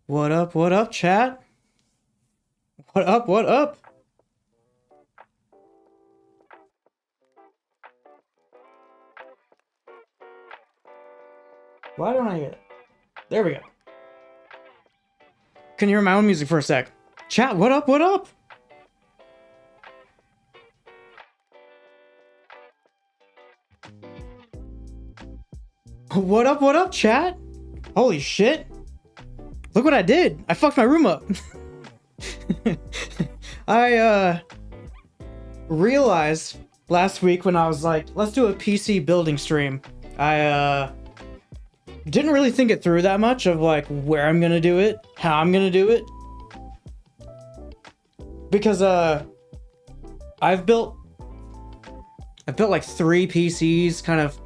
What up, chat? What up? Why don't I hear it? There we go. Can you hear my own music for a sec? Chat, what up, what up? What up, chat? Holy shit. Look what I did. I fucked my room up. I realized last week when I was like, let's do a PC building stream. I didn't really think it through that much of like where I'm gonna do it, how I'm gonna do it. Because I've built like 3 PCs kind of.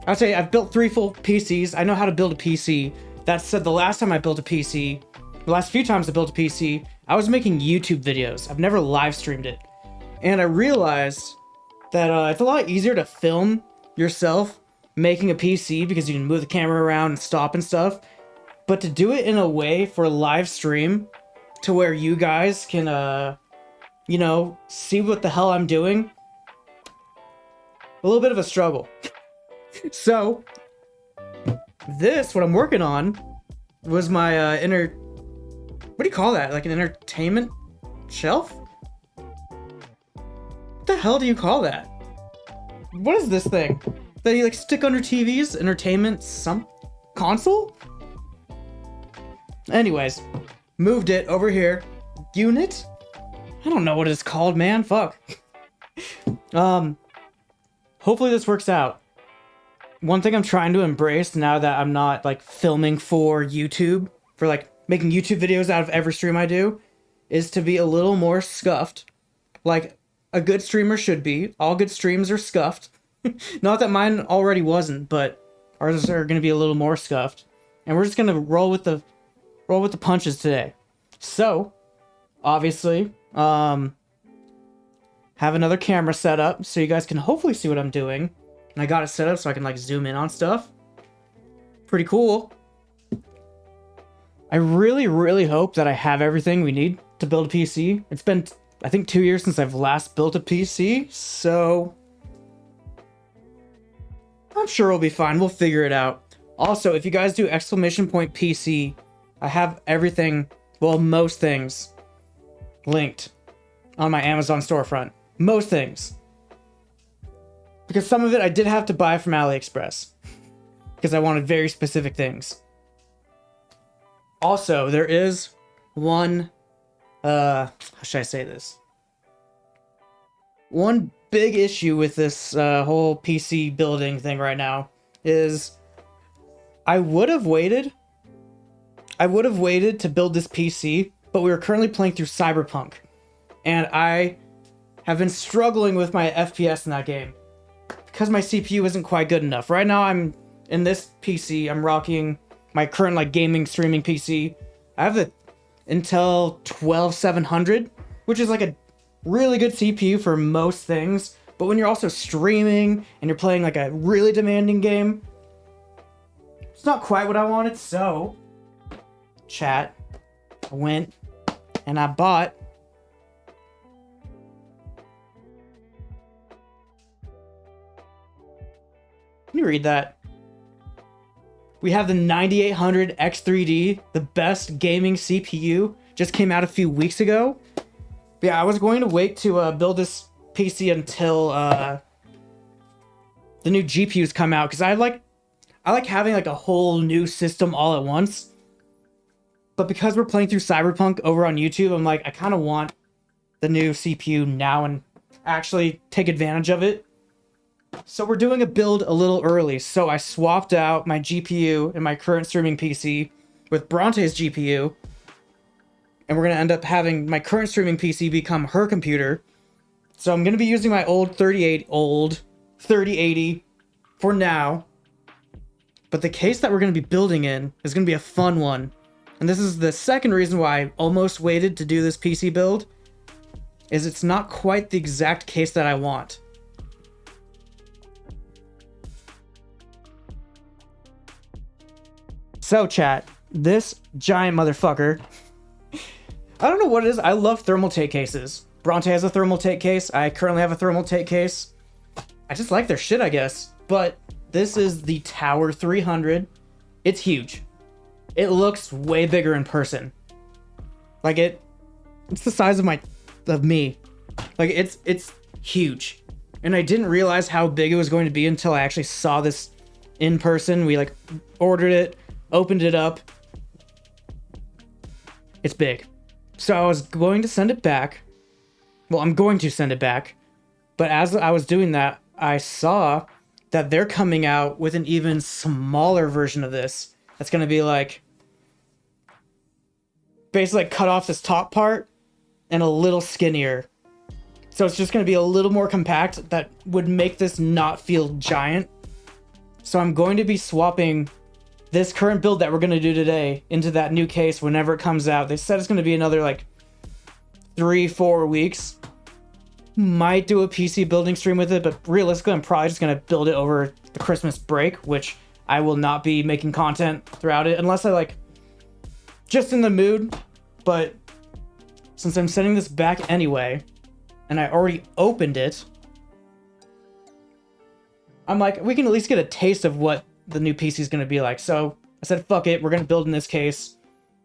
I'd say I've built 3 full PCs. I know how to build a PC. That said, the last time I built a PC, the last few times I built a PC, I was making YouTube videos. I've never live streamed it. And I realized that it's a lot easier to film yourself making a PC because you can move the camera around and stop and stuff. But to do it in a way for live stream to where you guys can, see what the hell I'm doing, a little bit of a struggle. So, what I'm working on was my what do you call that? Like an entertainment shelf? What the hell do you call that? What is this thing that you like stick under TVs? Entertainment console? Anyways, moved it over here. Unit? I don't know what it's called, man. Fuck. Hopefully this works out. One thing I'm trying to embrace now that I'm not like filming for YouTube, for like making YouTube videos out of every stream I do, is to be a little more scuffed. Like a good streamer should be. All good streams are scuffed. Not that mine already wasn't, but ours are going to be a little more scuffed. And we're just going to roll with the punches today. So, obviously, have another camera set up so you guys can hopefully see what I'm doing. And I got it set up so I can like zoom in on stuff. Pretty cool. I really, really hope that I have everything we need to build a PC. It's been, I think, 2 years since I've last built a PC, so I'm sure we'll be fine. We'll figure it out. Also, if you guys do !PC, I have everything, well, most things linked on my Amazon storefront. Most things. Because some of it I did have to buy from AliExpress. Because I wanted very specific things. Also, there is one, how should I say this? One big issue with this whole PC building thing right now is I would have waited to build this PC, but we were currently playing through Cyberpunk. And I have been struggling with my FPS in that game. Because my CPU isn't quite good enough. Right now I'm in this PC, I'm rocking my current like gaming streaming PC. I have the Intel 12700, which is like a really good CPU for most things. But when you're also streaming and you're playing like a really demanding game, it's not quite what I wanted. So, chat, I went and I bought Can you read that? We have the 9800 X3D, the best gaming CPU, just came out a few weeks ago. But yeah, I was going to wait to build this PC until the new GPUs come out, because I like having like a whole new system all at once. But because we're playing through Cyberpunk over on YouTube, I'm like, I kind of want the new CPU now and actually take advantage of it. So we're doing a build a little early, so I swapped out my GPU in my current streaming PC with Bronte's GPU, and we're going to end up having my current streaming PC become her computer. So I'm going to be using my old 3080 for now, but the case that we're going to be building in is going to be a fun one, and this is the second reason why I almost waited to do this PC build, is it's not quite the exact case that I want. So chat, this giant motherfucker. I don't know what it is. I love Thermaltake cases. Bronte has a Thermaltake case. I currently have a Thermaltake case. I just like their shit, I guess. But this is the Tower 300. It's huge. It looks way bigger in person. Like it's the size of me. Like it's huge. And I didn't realize how big it was going to be until I actually saw this in person. We like ordered it, opened it up. It's big. So I was going to send it back. Well, I'm going to send it back. But as I was doing that, I saw that they're coming out with an even smaller version of this. That's going to be like basically like cut off this top part and a little skinnier. So it's just going to be a little more compact that would make this not feel giant. So I'm going to be swapping this current build that we're going to do today into that new case whenever it comes out. They said it's going to be another like 3-4 weeks. Might do a PC building stream with it, but realistically I'm probably just going to build it over the Christmas break, which I will not be making content throughout it unless I like just in the mood. But since I'm sending this back anyway, and I already opened it, I'm like, we can at least get a taste of what the new PC is going to be like. So I said, fuck it, we're going to build in this case.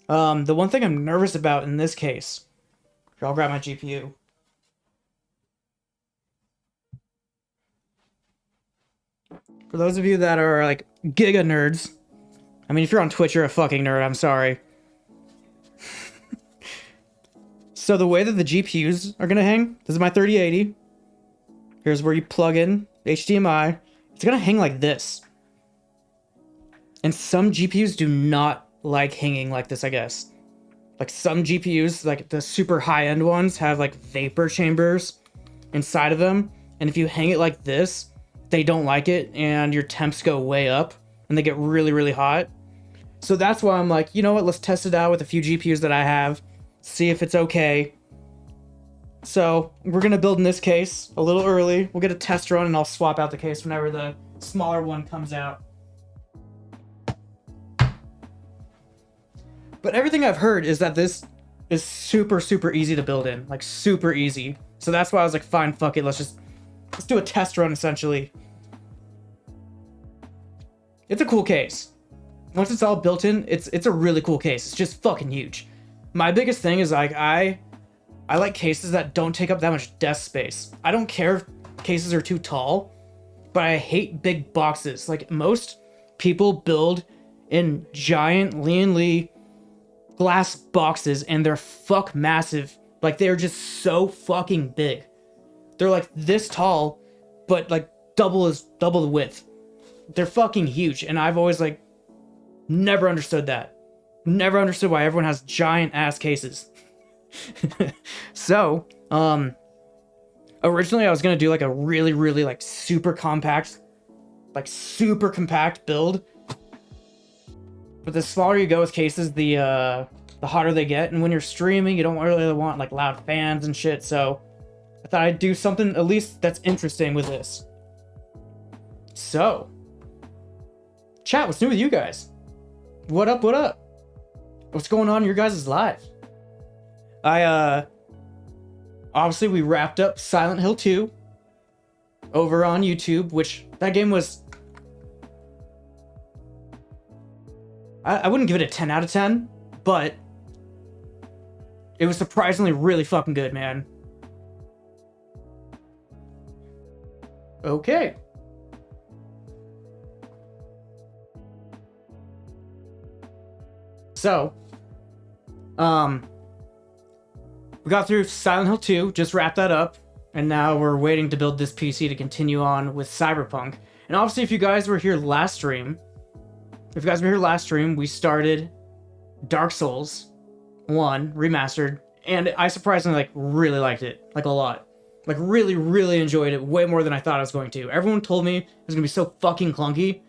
The one thing I'm nervous about in this case, here, I'll grab my GPU. For those of you that are like giga nerds, I mean, if you're on Twitch, you're a fucking nerd, I'm sorry. So the way that the GPUs are going to hang, this is my 3080. Here's where you plug in HDMI. It's going to hang like this. And some GPUs do not like hanging like this, I guess. Like some GPUs, like the super high-end ones, have like vapor chambers inside of them. And if you hang it like this, they don't like it and your temps go way up and they get really, really hot. So that's why I'm like, you know what, let's test it out with a few GPUs that I have. See if it's okay. So we're going to build in this case a little early. We'll get a test run and I'll swap out the case whenever the smaller one comes out. But everything I've heard is that this is super, super easy to build in. Like super easy. So that's why I was like, fine, fuck it. Let's do a test run essentially. It's a cool case. Once it's all built in, it's a really cool case. It's just fucking huge. My biggest thing is like I like cases that don't take up that much desk space. I don't care if cases are too tall, but I hate big boxes. Like most people build in giant Lian Li glass boxes and they're fuck massive. Like they're just so fucking big. They're like this tall, but like double the width. They're fucking huge. And I've always like never understood that. Never understood why everyone has giant ass cases. So, originally I was gonna do like a really, really like super compact build. But the smaller you go with cases, the hotter they get. And when you're streaming, you don't really want like loud fans and shit. So I thought I'd do something at least that's interesting with this. So, chat, what's new with you guys? What up, what up? What's going on in your guys' lives? Obviously we wrapped up Silent Hill 2 over on YouTube, which that game was, I wouldn't give it a 10 out of 10, but it was surprisingly really fucking good, man. Okay. So, we got through Silent Hill 2, just wrapped that up, and now we're waiting to build this PC to continue on with Cyberpunk. And obviously, if you guys were here last stream, we started Dark Souls 1 Remastered, and I surprisingly, like, really liked it, like, a lot. Like, really, really enjoyed it, way more than I thought I was going to. Everyone told me it was gonna be so fucking clunky.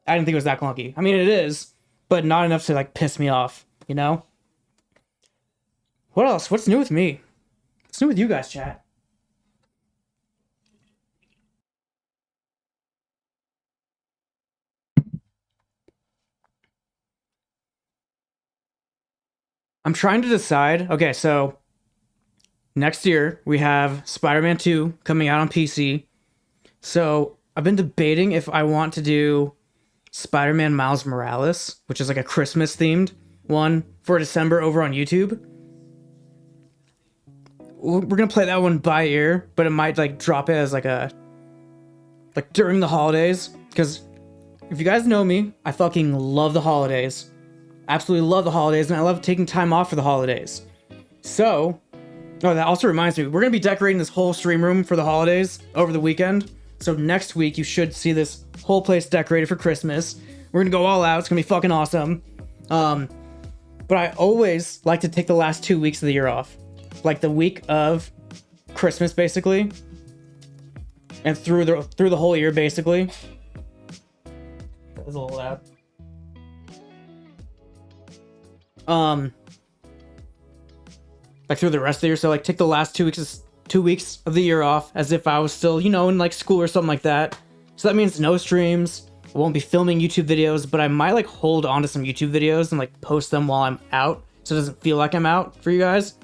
I didn't think it was that clunky. I mean, it is, but not enough to, like, piss me off, you know? What else? What's new with me? What's new with you guys, chat? I'm trying to decide. Okay, so next year we have Spider-Man 2 coming out on PC. So I've been debating if I want to do Spider-Man Miles Morales, which is like a Christmas themed one for December over on YouTube. We're gonna play that one by ear, but it might like drop it as like during the holidays. Because if you guys know me, I fucking love the holidays. Absolutely love the holidays, and I love taking time off for the holidays. So, oh, that also reminds me, we're gonna be decorating this whole stream room for the holidays over the weekend. So next week you should see this whole place decorated for Christmas. We're gonna go all out. It's gonna be fucking awesome. But I always like to take the last 2 weeks of the year off, like the week of Christmas, basically, and through the whole year, basically. That was a little loud. Like through the rest of the year. So like take the last 2 weeks of the year off as if I was still, in like school or something like that. So that means no streams. I won't be filming YouTube videos, but I might like hold on to some YouTube videos and like post them while I'm out, so it doesn't feel like I'm out for you guys,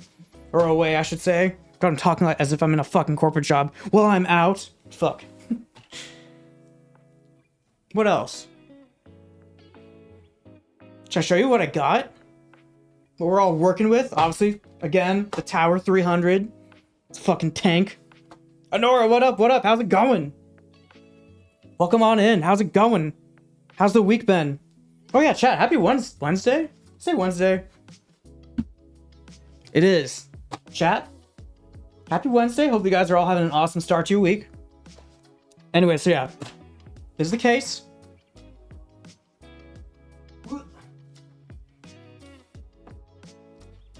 or away, I should say. God, I'm talking like as if I'm in a fucking corporate job while I'm out. Fuck. What else? Should I show you what I got? What we're all working with? Obviously, again, the Tower 300. It's a fucking tank. Honora, what up? What up? How's it going? Welcome on in. How's it going? How's the week been? Oh yeah, chat. Happy Wednesday? Say Wednesday. It is. Chat. Happy Wednesday. Hope you guys are all having an awesome start to your week. Anyway, so yeah. This is the case.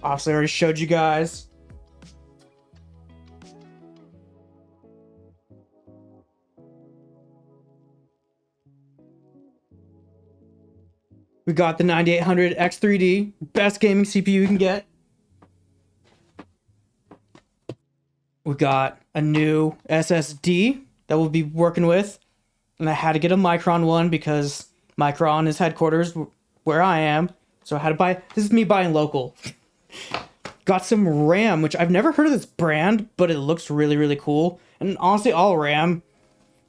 Obviously, I already showed you guys. We got the 9800 X3D, best gaming CPU you can get. We got a new SSD that we'll be working with. And I had to get a Micron one because Micron is headquarters where I am. So I had to buy, this is me buying local. Got some RAM, which I've never heard of this brand, but it looks really, really cool. And honestly, all RAM,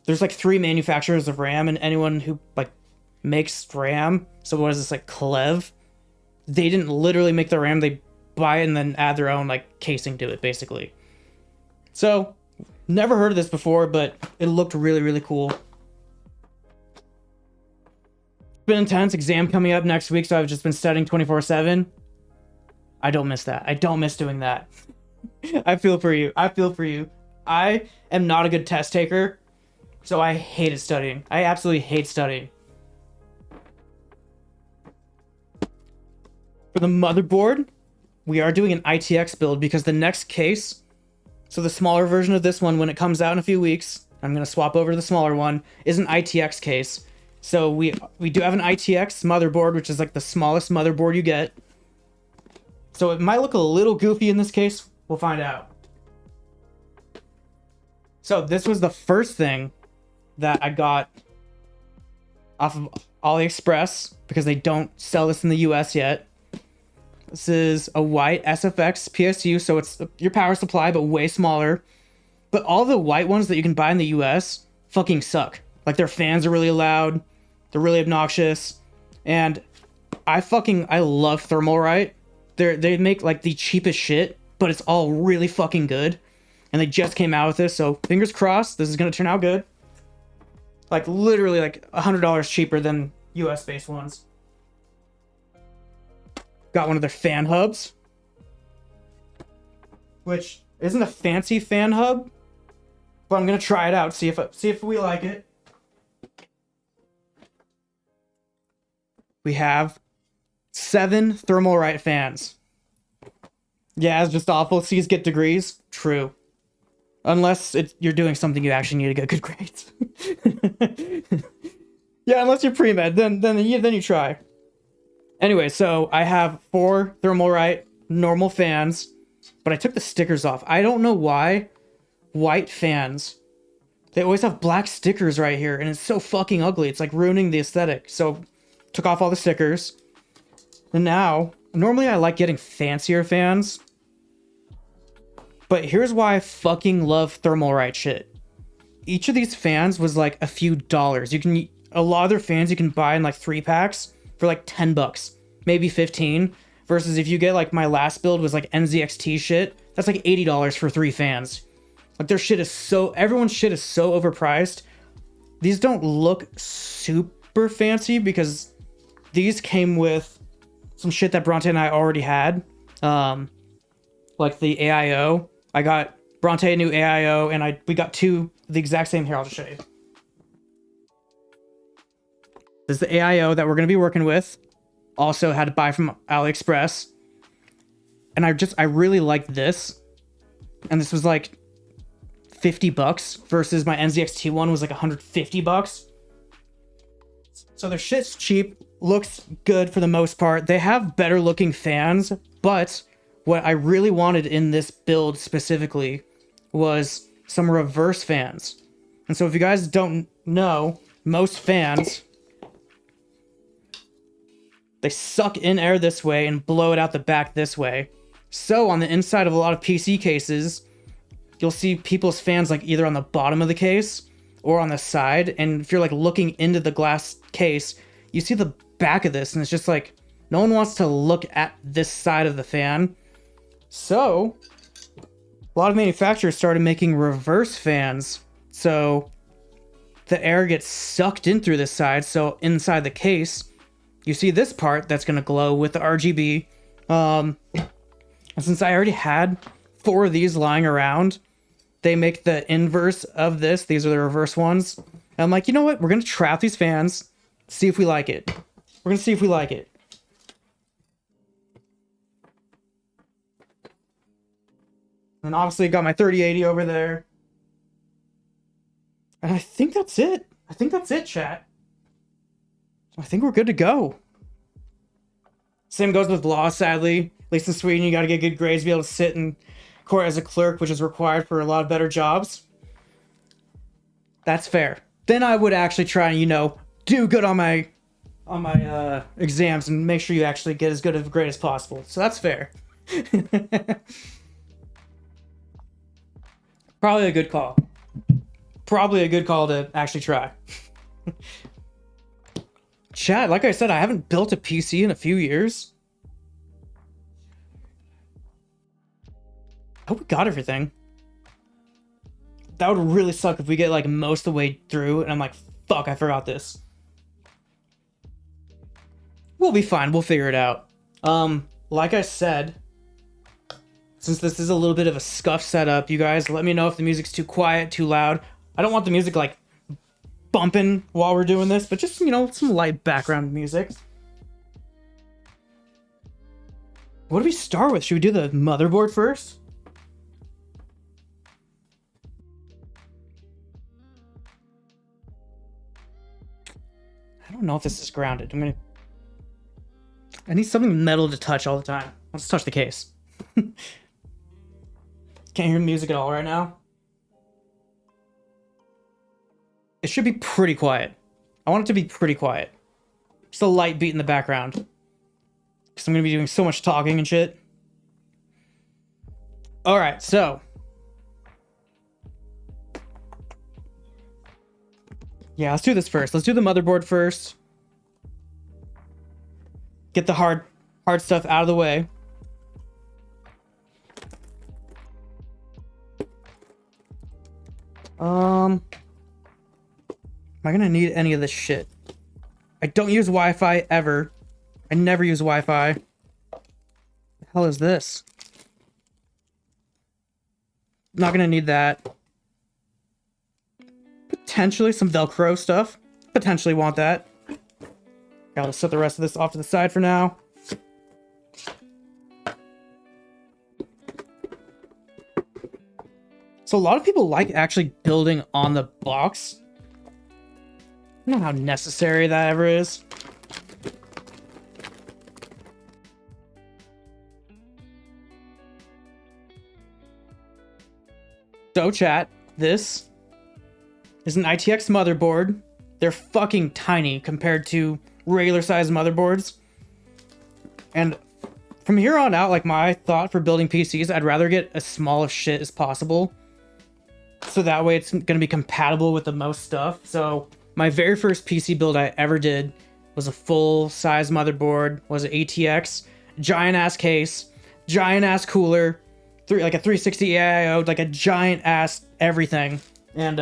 there's like 3 manufacturers of RAM, and anyone who like makes RAM, so what is this, like Clev? They didn't literally make the RAM, they buy it and then add their own like casing to it, basically. So, never heard of this before, but it looked really, really cool. It's been intense, exam coming up next week, so I've just been studying 24/7. I don't miss that. I don't miss doing that. I feel for you. I feel for you. I am not a good test taker, so I hated studying. I absolutely hate studying. For the motherboard, we are doing an ITX build because the next case, so the smaller version of this one, when it comes out in a few weeks, I'm going to swap over to the smaller one, is an ITX case. So we do have an ITX motherboard, which is like the smallest motherboard you get. So it might look a little goofy in this case. We'll find out. So this was the first thing that I got off of AliExpress because they don't sell this in the US yet. This is a white SFX PSU, so it's your power supply, but way smaller. But all the white ones that you can buy in the US fucking suck. Like, their fans are really loud, they're really obnoxious, and I love Thermaltake. They make like the cheapest shit, but it's all really fucking good. And they just came out with this, so fingers crossed this is gonna turn out good. Like, literally like $100 cheaper than US based ones. Got one of their fan hubs, which isn't a fancy fan hub, but I'm gonna try it out, see if we like it. We have 7 Thermaltake fans. Yeah, it's just awful. C's get degrees. True. Unless you're doing something you actually need to get good grades. Yeah, unless you're pre-med, then you try. Anyway, so I have 4 Thermaltake normal fans, but I took the stickers off. I don't know why white fans, they always have black stickers right here, and it's so fucking ugly. It's like ruining the aesthetic. So took off all the stickers. And now, normally I like getting fancier fans, but here's why I fucking love Thermaltake shit. Each of these fans was like a few dollars. A lot of their fans you can buy in like 3-packs for like $10, maybe 15. Versus if you get like my last build was like NZXT shit, that's like $80 for 3 fans. Like everyone's shit is so overpriced. These don't look super fancy because these came with some shit that Bronte and I already had. Like the AIO. I got Bronte a new AIO and we got 2 the exact same. Here, I'll just show you. This is the AIO that we're going to be working with. Also had to buy from AliExpress. And I really like this. And this was like $50 versus my NZXT one was like $150. So their shit's cheap, looks good for the most part. They have better looking fans, but what I really wanted in this build specifically was some reverse fans. And so if you guys don't know, most fans, they suck in air this way and blow it out the back this way. So on the inside of a lot of PC cases, you'll see people's fans like either on the bottom of the case or on the side. And if you're like looking into the glass case, you see the back of this and it's just like, no one wants to look at this side of the fan. So a lot of manufacturers started making reverse fans. So the air gets sucked in through this side. So inside the case, you see this part that's going to glow with the RGB. And since I already had 4 of these lying around, they make the inverse of this. These are the reverse ones. And I'm like, you know what? We're going to try out these fans, see if we like it. We're going to see if we like it. And obviously got my 3080 over there. And I think that's it. I think that's it, chat. I think we're good to go. Same goes with law, sadly. At least in Sweden, you got to get good grades to be able to sit in court as a clerk, which is required for a lot of better jobs. That's fair. Then I would actually try and, do good on my exams and make sure you actually get as good of a grade as possible. So that's fair. Probably a good call. Probably a good call to actually try. Chat, like I said, I haven't built a PC in a few years. I hope we got everything. That would really suck if we get like most of the way through and I'm like, fuck, I forgot this. We'll be fine. We'll figure it out. Like I said, since this is a little bit of a scuff setup, you guys let me know if the music's too quiet, too loud. I don't want the music like bumping while we're doing this, but just, some light background music. What do we start with? Should we do the motherboard first? I don't know if this is grounded. I need something metal to touch all the time. Let's touch the case. Can't hear music at all right now. It should be pretty quiet. I want it to be pretty quiet. Just a light beat in the background. Because I'm going to be doing so much talking and shit. Alright, so. Yeah, let's do this first. Let's do the motherboard first. Get the hard stuff out of the way. Am I gonna need any of this shit? I don't use Wi-Fi ever. I never use Wi-Fi. The hell is this? Not gonna need that. Potentially some Velcro stuff. Potentially want that. Gotta set the rest of this off to the side for now. So a lot of people like actually building on the box. I don't know how necessary that ever is. So chat, this is an ITX motherboard. They're fucking tiny compared to regular size motherboards. And from here on out, like my thought for building PCs, I'd rather get as small of shit as possible. So that way it's going to be compatible with the most stuff. So my very first PC build I ever did was a full size motherboard, was an ATX, giant ass case, giant ass cooler, like a 360 AIO, like a giant ass everything. And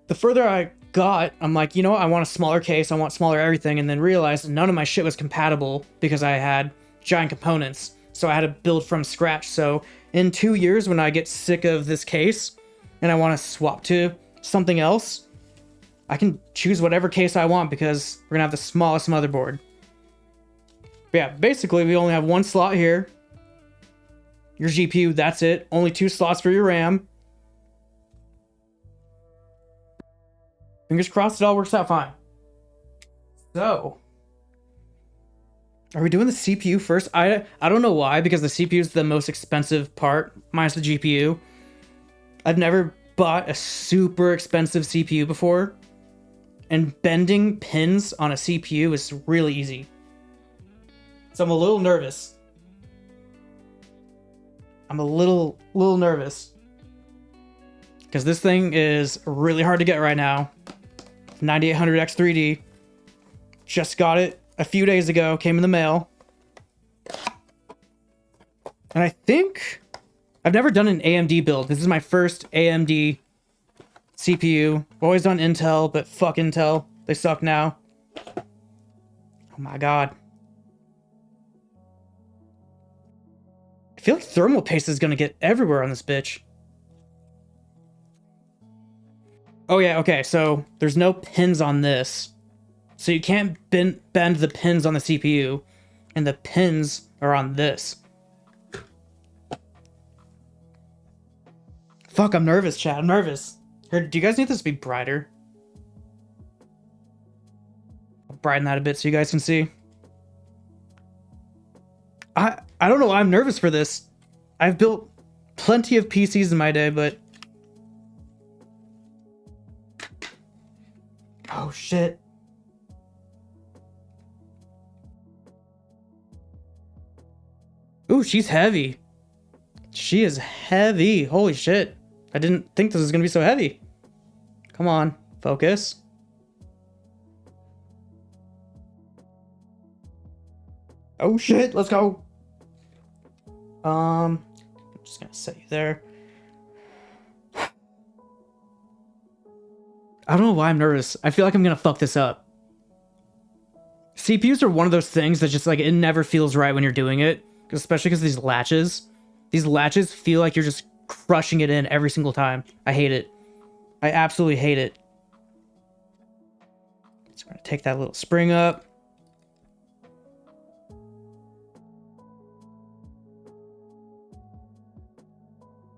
the further I got, I'm like, you know what? I want a smaller case, I want smaller everything, and then realized none of my shit was compatible because I had giant components. So I had to build from scratch. So in 2 years, when I get sick of this case and I want to swap to something else, I can choose whatever case I want because we're gonna have the smallest motherboard. But yeah, basically we only have one slot here. Your GPU, that's it. Only 2 slots for your RAM. Fingers crossed it all works out fine. So, are we doing the CPU first? I don't know why, because the CPU is the most expensive part, minus the GPU. I've never bought a super expensive CPU before, and bending pins on a CPU is really easy. So I'm a little nervous. I'm a little nervous. Because this thing is really hard to get right now. 9800X3D. Just got it a few days ago, came in the mail. And I think I've never done an AMD build. This is my first AMD CPU. Always done Intel, but fuck Intel. They suck now. Oh my god. I feel like thermal paste is gonna get everywhere on this bitch. Oh yeah, okay, so there's no pins on this. So you can't bend the pins on the CPU, and the pins are on this. Fuck, I'm nervous, chat. I'm nervous. Here, do you guys need this to be brighter? I'll brighten that a bit so you guys can see. I don't know why I'm nervous for this. I've built plenty of PCs in my day, but... Oh, shit. Ooh, she's heavy. She is heavy. Holy shit. I didn't think this was gonna be so heavy. Come on, focus. Oh shit, let's go. I'm just gonna set you there. I don't know why I'm nervous. I feel like I'm gonna fuck this up. CPUs are one of those things that just like, it never feels right when you're doing it. Especially because these latches. These latches feel like you're just crushing it in every single time. I hate it. I absolutely hate it. So we're gonna take that little spring up.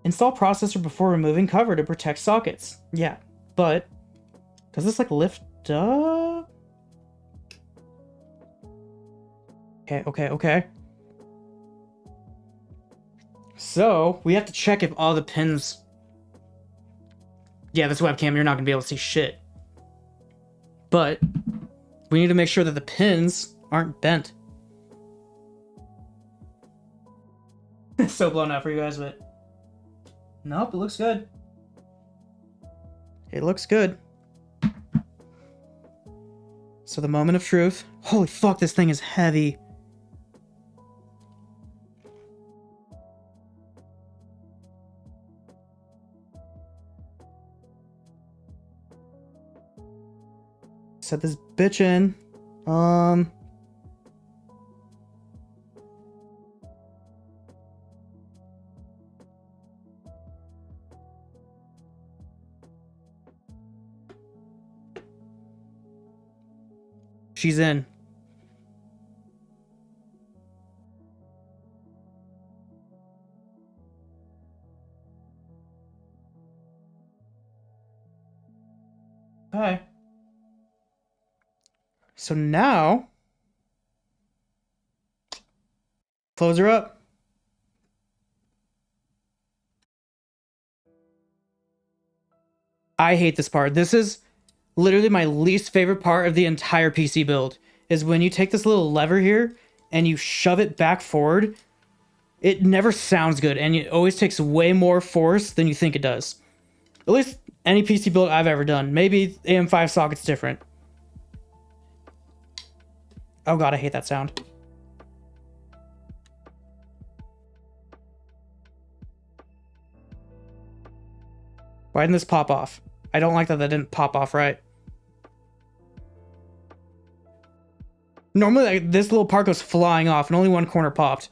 Install processor before removing cover to protect sockets. Yeah, but does this like lift up? Okay. So we have to check if all the pins... Yeah, this webcam, you're not gonna be able to see shit. But we need to make sure that the pins aren't bent. It's so blown out for you guys, but... Nope, it looks good. It looks good. So the moment of truth. Holy fuck, this thing is heavy. Set this bitch in. She's in. Okay. So now, close her up. I hate this part. This is literally my least favorite part of the entire PC build, is when you take this little lever here and you shove it back forward, it never sounds good, and it always takes way more force than you think it does. At least any PC build I've ever done. Maybe AM5 socket's different. Oh god, I hate that sound. Why didn't this pop off? I don't like that didn't pop off right. Normally, like, this little part goes flying off and only one corner popped.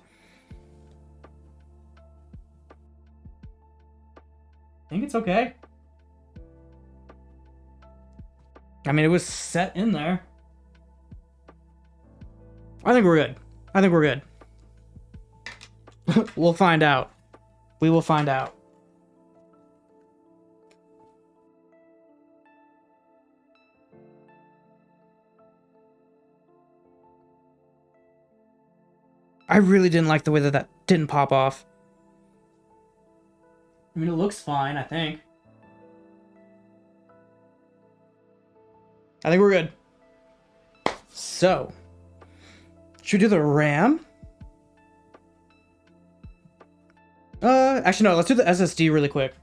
I think it's okay. I mean, it was set in there. I think we're good. I think we're good. We'll find out. We will find out. I really didn't like the way that didn't pop off. I mean, it looks fine, I think. I think we're good. So, should we do the RAM? Actually, no, let's do the SSD really quick.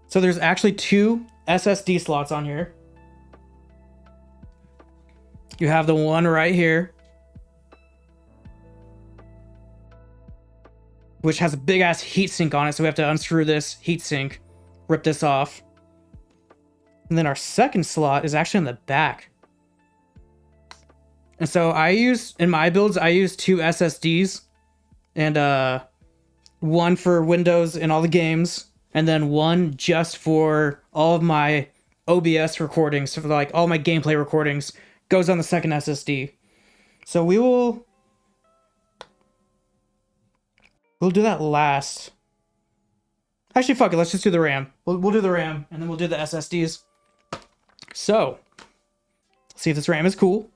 So there's actually 2 SSD slots on here. You have the one right here, which has a big ass heatsink on it, so we have to unscrew this heatsink, rip this off. And then our second slot is actually in the back. And so in my builds, I use 2 SSDs, and one for Windows and all the games, and then one just for all of my OBS recordings, so for like all my gameplay recordings, goes on the second SSD. So we'll do that last. Actually, fuck it. Let's just do the RAM. We'll do the RAM, and then we'll do the SSDs. So, let's see if this RAM is cool.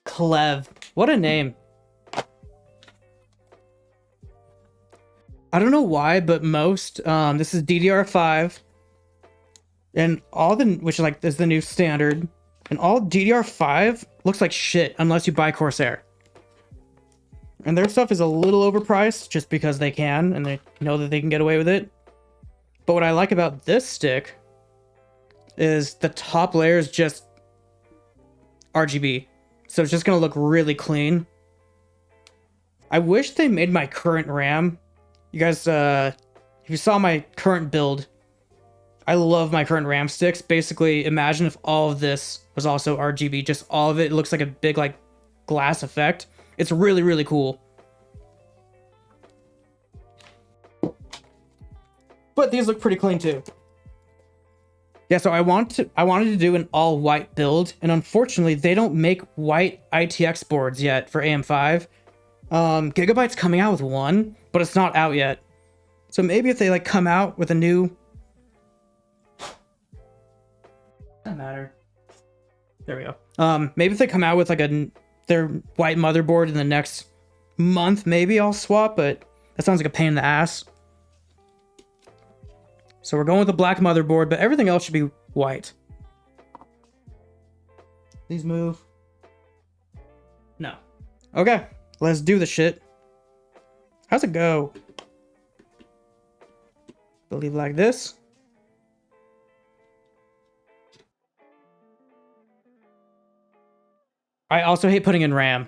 Clev. What a name. I don't know why, but most, this is DDR5. And all which is the new standard. And all DDR5 looks like shit unless you buy Corsair. And their stuff is a little overpriced just because they can and they know that they can get away with it. But what I like about this stick is the top layer is just RGB. So it's just going to look really clean. I wish they made my current RAM. You guys, if you saw my current build, I love my current RAM sticks. Basically, imagine if all of this was also RGB. Just all of it. It looks like a big, like, glass effect. It's really, really cool. But these look pretty clean, too. Yeah, so I wanted to do an all-white build, and unfortunately, they don't make white ITX boards yet for AM5. Gigabyte's coming out with one, but it's not out yet. So maybe if they, like, come out with a new... Doesn't matter. There we go. Maybe if they come out with, like, their white motherboard in the next month, maybe I'll swap, but that sounds like a pain in the ass. So we're going with the black motherboard, but everything else should be white. Please move. No. Okay, let's do the shit. How's it go? Believe like this. I also hate putting in RAM.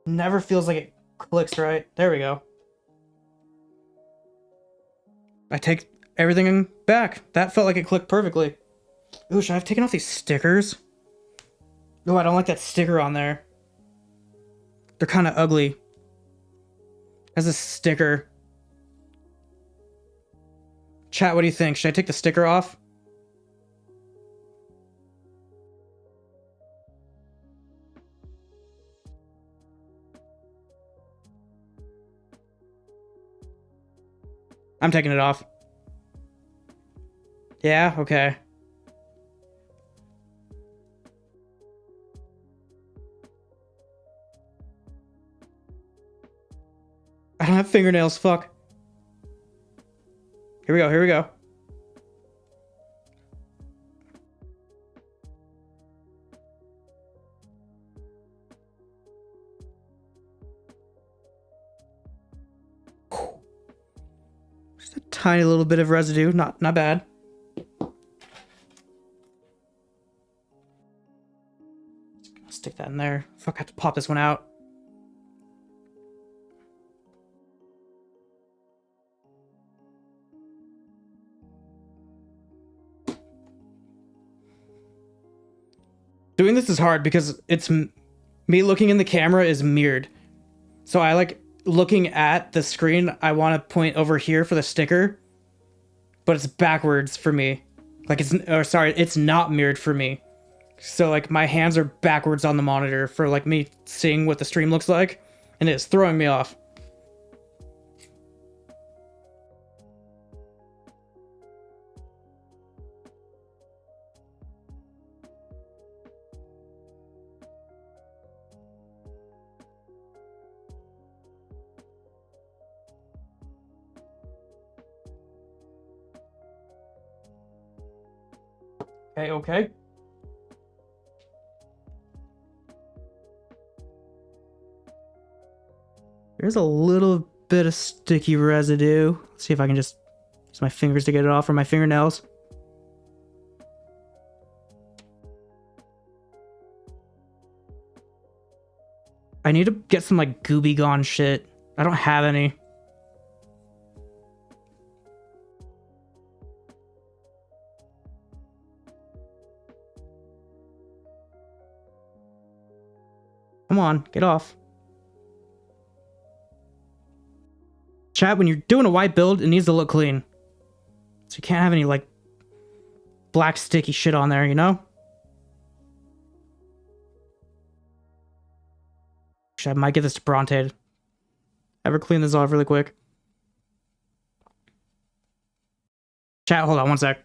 Never feels like it clicks right. There we go. I take everything back. That felt like it clicked perfectly. Ooh, should I have taken off these stickers? Ooh, I don't like that sticker on there. They're kind of ugly. As a sticker. Chat, what do you think? Should I take the sticker off? I'm taking it off. Yeah, okay. don't have fingernails. Fuck. Here we go. Here we go. Just a tiny little bit of residue. Not bad. Stick that in there. Fuck, I have to pop this one out. Doing this is hard because it's me looking in the camera is mirrored. So I like looking at the screen. I want to point over here for the sticker, but it's backwards for me. Like it's not mirrored for me. So like my hands are backwards on the monitor for like me seeing what the stream looks like, and it's throwing me off. Okay. There's a little bit of sticky residue. Let's see if I can just use my fingers to get it off from my fingernails. I need to get some like Gooby Gone shit. I don't have any. Come on, get off. Chat, when you're doing a white build, it needs to look clean. So you can't have any, like, black sticky shit on there, you know? Actually, I might get this to Bronte. Ever clean this off really quick? Chat, hold on one sec.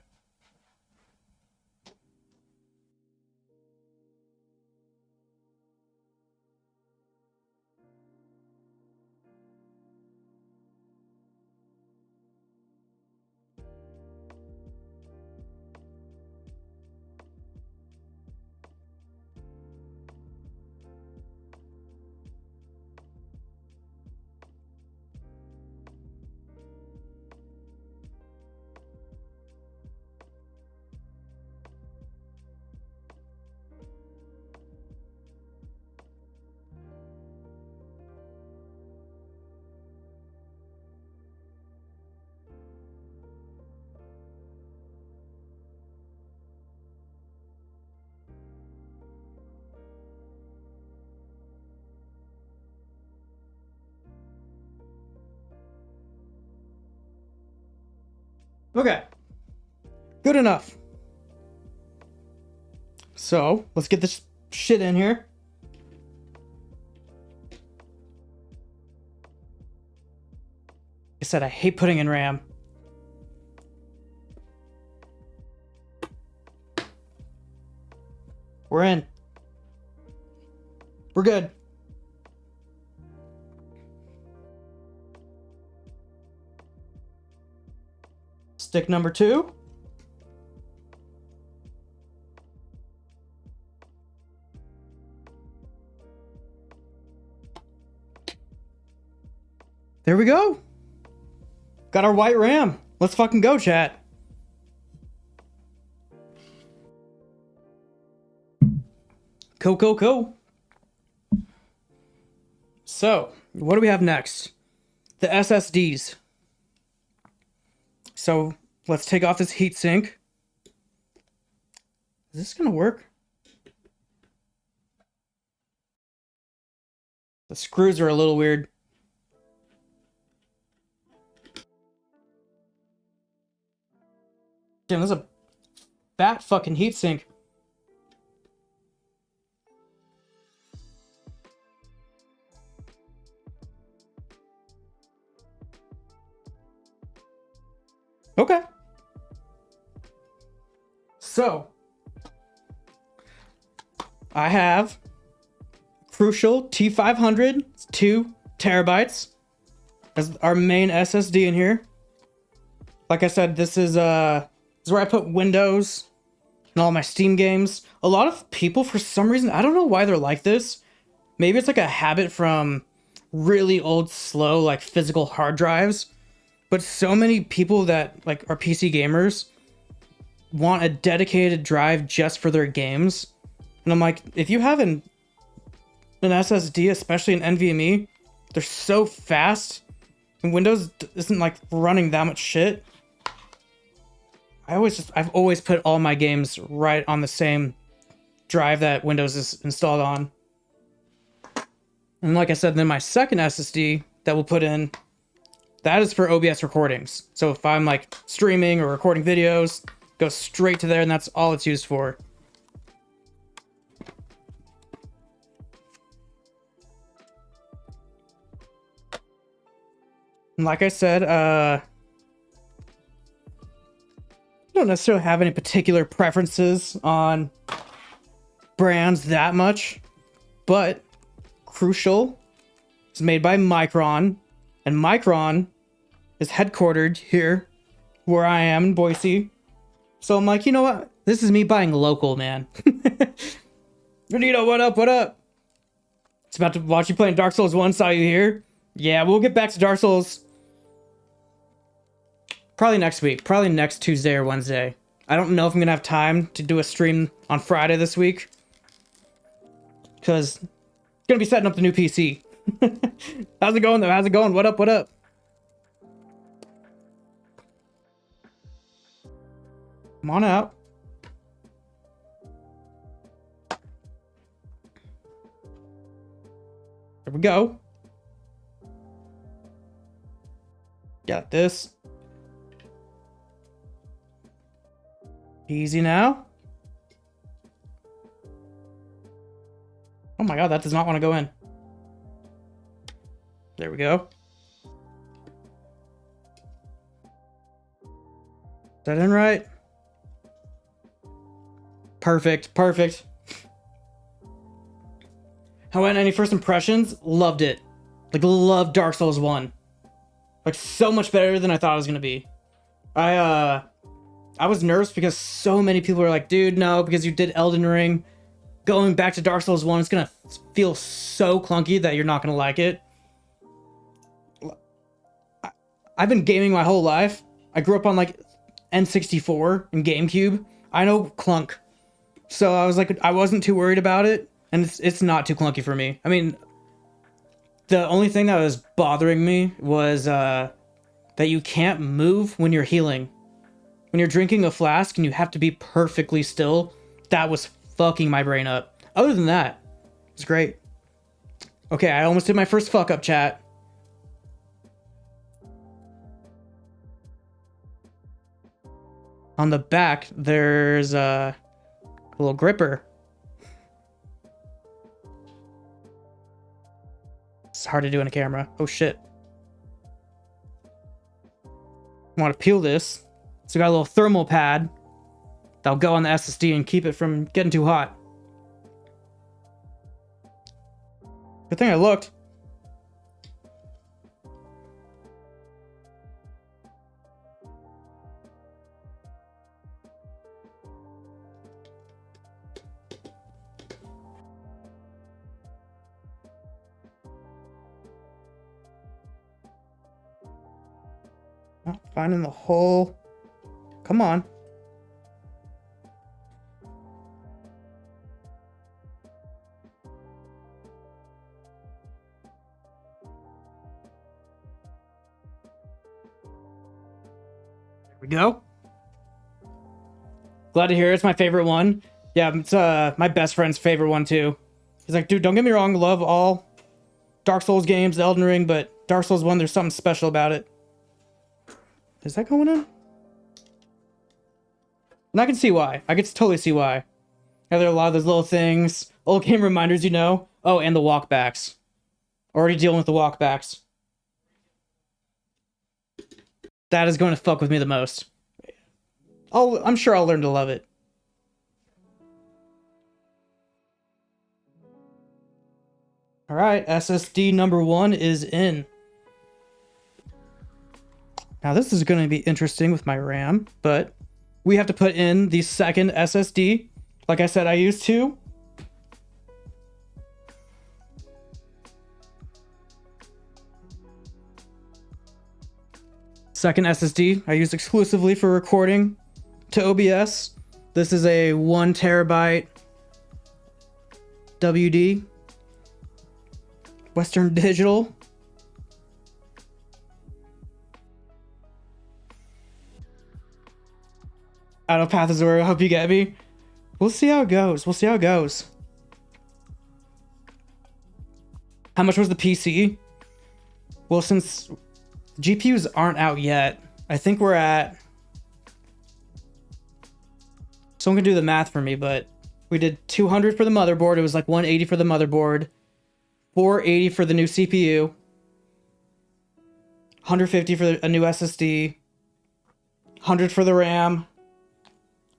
Okay. Good enough. So, let's get this shit in here. I said I hate putting in RAM. We're in. We're good. Stick number 2. There we go. Got our white RAM. Let's fucking go, chat. Cool. So, what do we have next? The SSDs. So, let's take off this heatsink. Is this gonna work? The screws are a little weird. Damn, there's a fat fucking heatsink. Okay. So, I have Crucial T500, it's 2 terabytes. There's our main SSD in here. Like I said, this is where I put Windows and all my Steam games. A lot of people, for some reason, I don't know why they're like this. Maybe it's like a habit from really old, slow, like physical hard drives. But so many people that like are PC gamers want a dedicated drive just for their games. And I'm like, if you have an SSD, especially an NVMe, they're so fast, and Windows isn't like running that much shit. I've always put all my games right on the same drive that Windows is installed on. And like I said, then my second SSD that we'll put in, that is for OBS recordings. So if I'm like streaming or recording videos, go straight to there, and that's all it's used for. And like I said, I don't necessarily have any particular preferences on brands that much, but Crucial is made by Micron, and Micron is headquartered here where I am in Boise. So I'm like, you know what? This is me buying local, man. Renito, what up? What up? It's about to watch you playing Dark Souls 1. Saw you here. Yeah, we'll get back to Dark Souls probably next week. Probably next Tuesday or Wednesday. I don't know if I'm going to have time to do a stream on Friday this week, because I'm going to be setting up the new PC. How's it going, though? How's it going? What up? What up? Come on out. There we go. Got this. Easy now. Oh my god, that does not want to go in. There we go. Is that in right? Perfect, perfect. How went? Any first impressions? Loved it. Like, loved Dark Souls 1. Like, so much better than I thought it was gonna be. I was nervous because so many people were like, dude, no, because you did Elden Ring. Going back to Dark Souls 1, it's gonna feel so clunky that you're not gonna like it. I've been gaming my whole life. I grew up on like N64 and GameCube. I know clunk. So I was like, I wasn't too worried about it. And it's not too clunky for me. I mean, the only thing that was bothering me was that you can't move when you're healing. When you're drinking a flask and you have to be perfectly still, that was fucking my brain up. Other than that, it's great. Okay, I almost did my first fuck up, chat. On the back, there's a little gripper. It's hard to do in a camera. Oh shit. I want to peel this. So we got a little thermal pad that'll go on the SSD and keep it from getting too hot. Good thing I looked. Not finding the hole. Come on. There we go. Glad to hear it. It's my favorite one. Yeah, it's my best friend's favorite one too. He's like, dude, don't get me wrong, love all Dark Souls games, Elden Ring, but Dark Souls 1, there's something special about it. Is that going in? And I can see why. I can totally see why. Yeah, there are a lot of those little things. Old game reminders, you know. Oh, and the walkbacks. Already dealing with the walkbacks. That is going to fuck with me the most. I'm sure I'll learn to love it. Alright, SSD number 1 is in. Now this is going to be interesting with my RAM, but we have to put in the second SSD. Like I said, I used two. Second SSD I use exclusively for recording to OBS. This is a 1 terabyte WD. Western Digital. I don't know, Pathazor, I hope you get me. We'll see how it goes. We'll see how it goes. How much was the PC? Well, since GPUs aren't out yet, I think we're at... Someone can do the math for me, but we did 200 for the motherboard. It was like 180 for the motherboard, 480 for the new CPU, 150 for a new SSD, 100 for the RAM,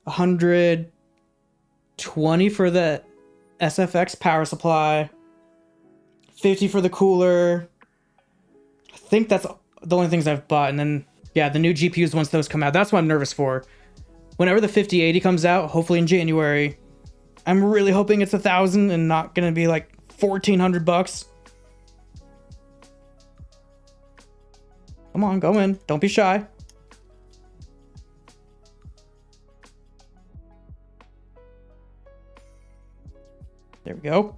120 for the SFX power supply, 50 for the cooler. I think that's the only things I've bought. And then, yeah, the new GPUs once those come out. That's what I'm nervous for. Whenever the 5080 comes out, hopefully in January, I'm really hoping it's 1,000 and not gonna be like 1,400 bucks. Come on, go in. Don't be shy. There we go.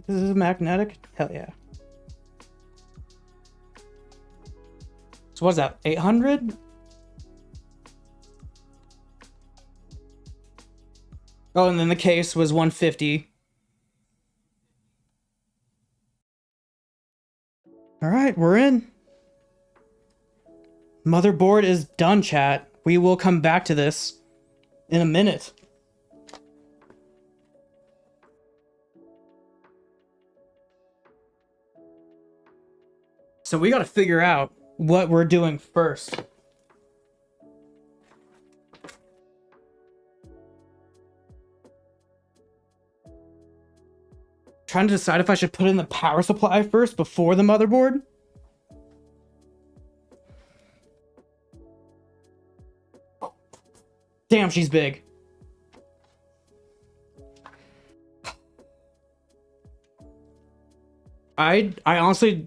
This is magnetic? Hell yeah. So what's that? 800? Oh, and then the case was 150. All right, we're in. Motherboard is done, chat. We will come back to this in a minute. So we got to figure out what we're doing first. Trying to decide if I should put in the power supply first before the motherboard. Damn, she's big. I honestly,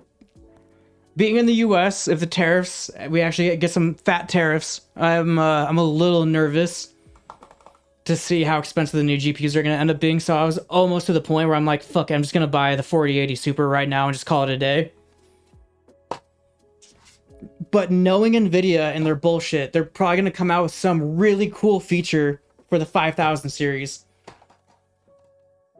being in the US, if the tariffs, we actually get some fat tariffs, I'm a little nervous to see how expensive the new GPUs are going to end up being. So I was almost to the point where I'm like, fuck it, I'm just going to buy the 4080 Super right now and just call it a day. But knowing Nvidia and their bullshit, they're probably going to come out with some really cool feature for the 5000 series.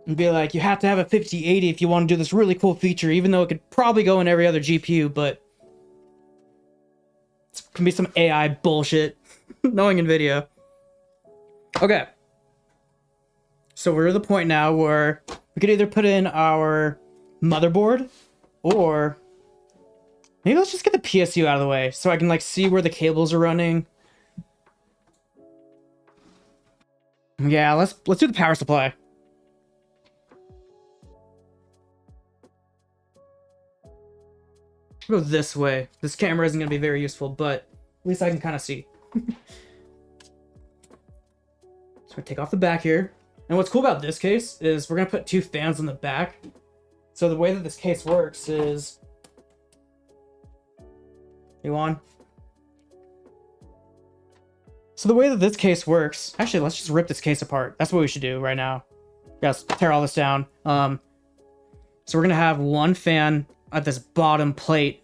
And be like, you have to have a 5080 if you want to do this really cool feature, even though it could probably go in every other GPU, but it's gonna be some AI bullshit. Knowing Nvidia. Okay. So we're at the point now where we could either put in our motherboard, or maybe let's just get the PSU out of the way so I can like see where the cables are running. Yeah, let's do the power supply. Go this way. This camera isn't going to be very useful, but at least I can kind of see. So I take off the back here. And what's cool about this case is we're going to put 2 fans on the back. So the way that this case works is... You on? So the way that this case works... Actually, let's just rip this case apart. That's what we should do right now. Let's tear all this down. So we're going to have 1 fan at this bottom plate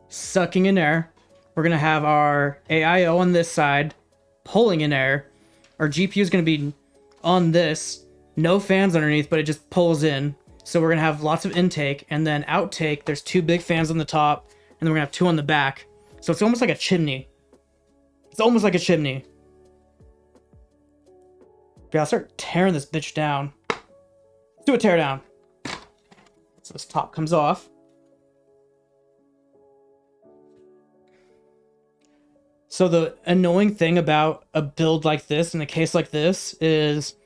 sucking in air. We're going to have our AIO on this side pulling in air. Our GPU is going to be on this, no fans underneath, but it just pulls in. So we're going to have lots of intake, and then outtake, there's 2 big fans on the top, and then we're going to have 2 on the back. So it's almost like a chimney. It's almost like a chimney. Yeah, I'll start tearing this bitch down. Let's do a tear down. So this top comes off. So the annoying thing about a build like this, in a case like this, is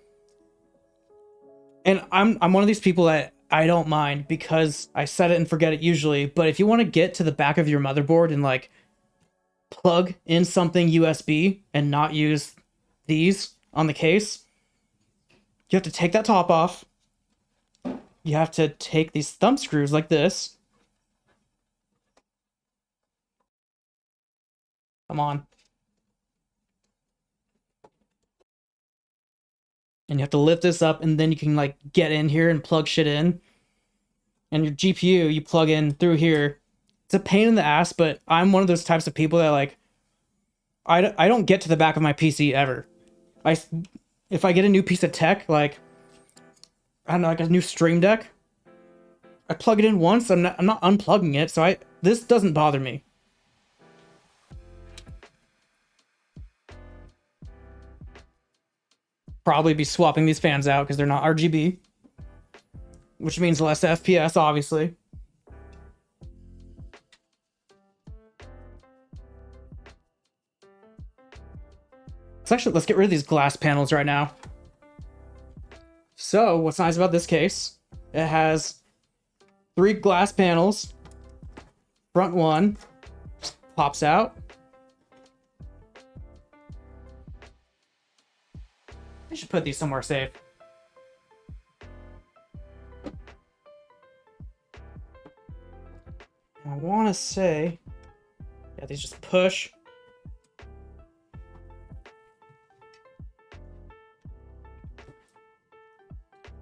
And I'm one of these people that I don't mind because I set it and forget it usually. But if you want to get to the back of your motherboard and like plug in something USB and not use these on the case, you have to take that top off. You have to take these thumb screws like this. Come on. And you have to lift this up, and then you can like get in here and plug shit in. And your GPU, you plug in through here. It's a pain in the ass, but I'm one of those types of people that like I don't get to the back of my PC ever. I if I get a new piece of tech, like I don't know, like a new Stream Deck, I plug it in once. I'm not unplugging it, so this doesn't bother me. Probably be swapping these fans out because they're not RGB, which means less FPS, obviously. Let's get rid of these glass panels right now. So, what's nice about this case? It has 3 glass panels. Front one pops out. I should put these somewhere safe. I want to say, yeah, these just push.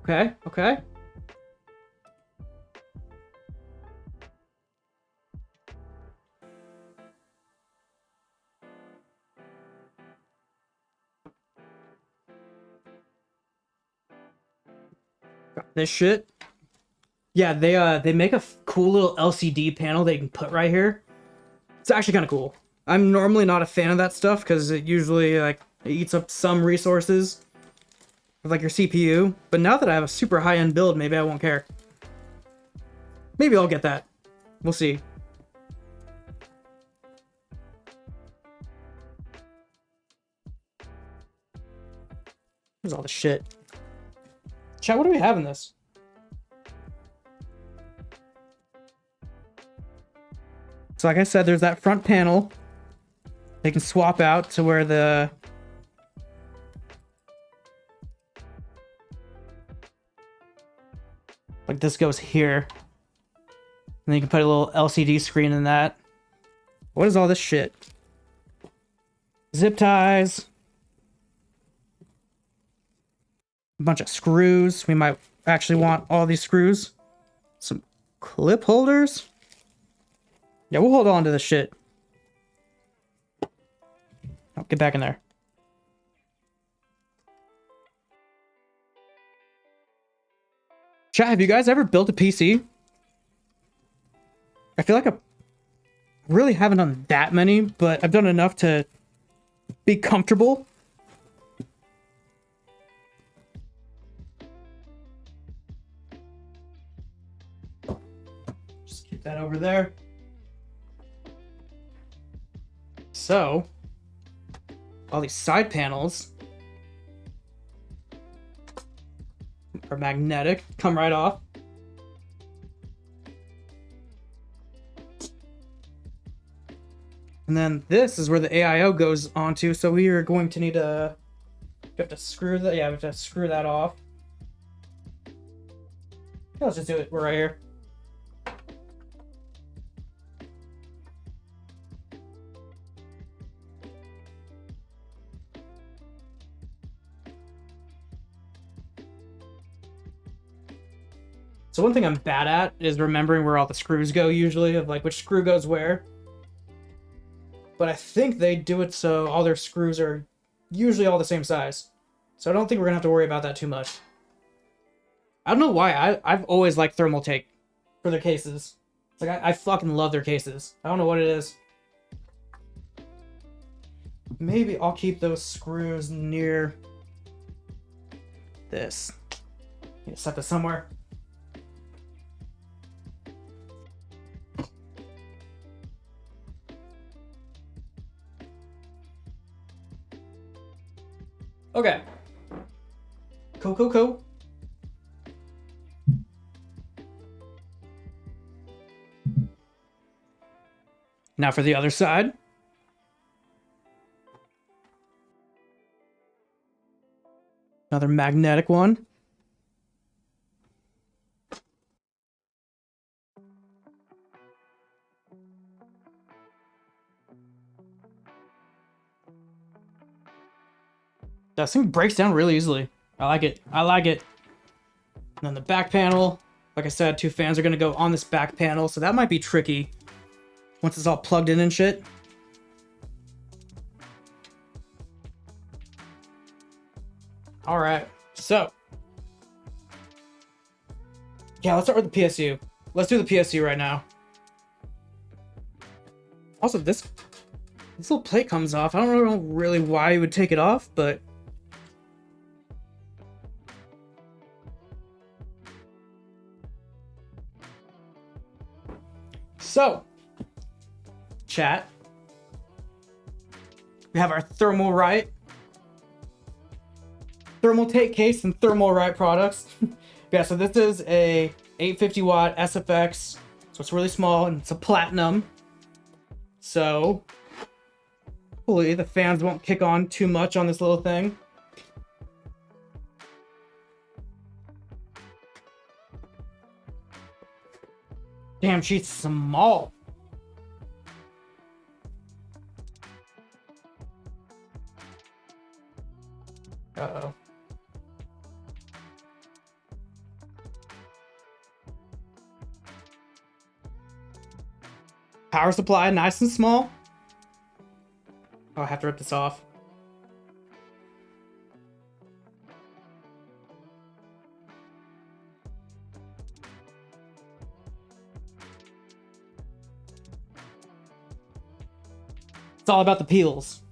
Okay, okay. Got this shit. Yeah, they make a cool little LCD panel they can put right here. It's actually kind of cool. I'm normally not a fan of that stuff because it usually like it eats up some resources of like your CPU. But now that I have a super high-end build, maybe I won't care. Maybe I'll get that. We'll see. There's all the shit. Chat, what do we have in this? So like I said, there's that front panel. They can swap out to where the like this goes here. And then you can put a little LCD screen in that. What is all this shit? Zip ties. A bunch of screws. We might actually want all these screws. Some clip holders. Yeah, we'll hold on to this shit. Oh, get back in there. Chat, have you guys ever built a PC? I feel like I really haven't done that many, but I've done enough to be comfortable. Just keep that over there. So, all these side panels are magnetic, come right off. And then this is where the AIO goes onto, so we are going to need to... We have to screw that, yeah, we have to screw that off. Let's just do it, we're right here. So one thing I'm bad at is remembering where all the screws go usually, of like which screw goes where. But I think they do it so all their screws are usually all the same size. So I don't think we're gonna have to worry about that too much. I don't know why, I've always liked Thermaltake for their cases. It's like I fucking love their cases. I don't know what it is. Maybe I'll keep those screws near this. Need to set this somewhere. Okay. Cool. Now for the other side. Another magnetic one. That thing breaks down really easily. I like it. I like it. And then the back panel. Like I said, 2 fans are going to go on this back panel, so that might be tricky once it's all plugged in and shit. All right, so yeah, let's start with the PSU. Let's do the PSU right now. Also, this little plate comes off. I don't know really why you would take it off, but so chat. We have our Thermaltake case and Thermaltake products. Yeah, so this is a 850 watt SFX, so it's really small and it's a platinum. So hopefully the fans won't kick on too much on this little thing. Damn, she's small. Uh-oh. Power supply, nice and small. Oh, I have to rip this off. It's all about the peels.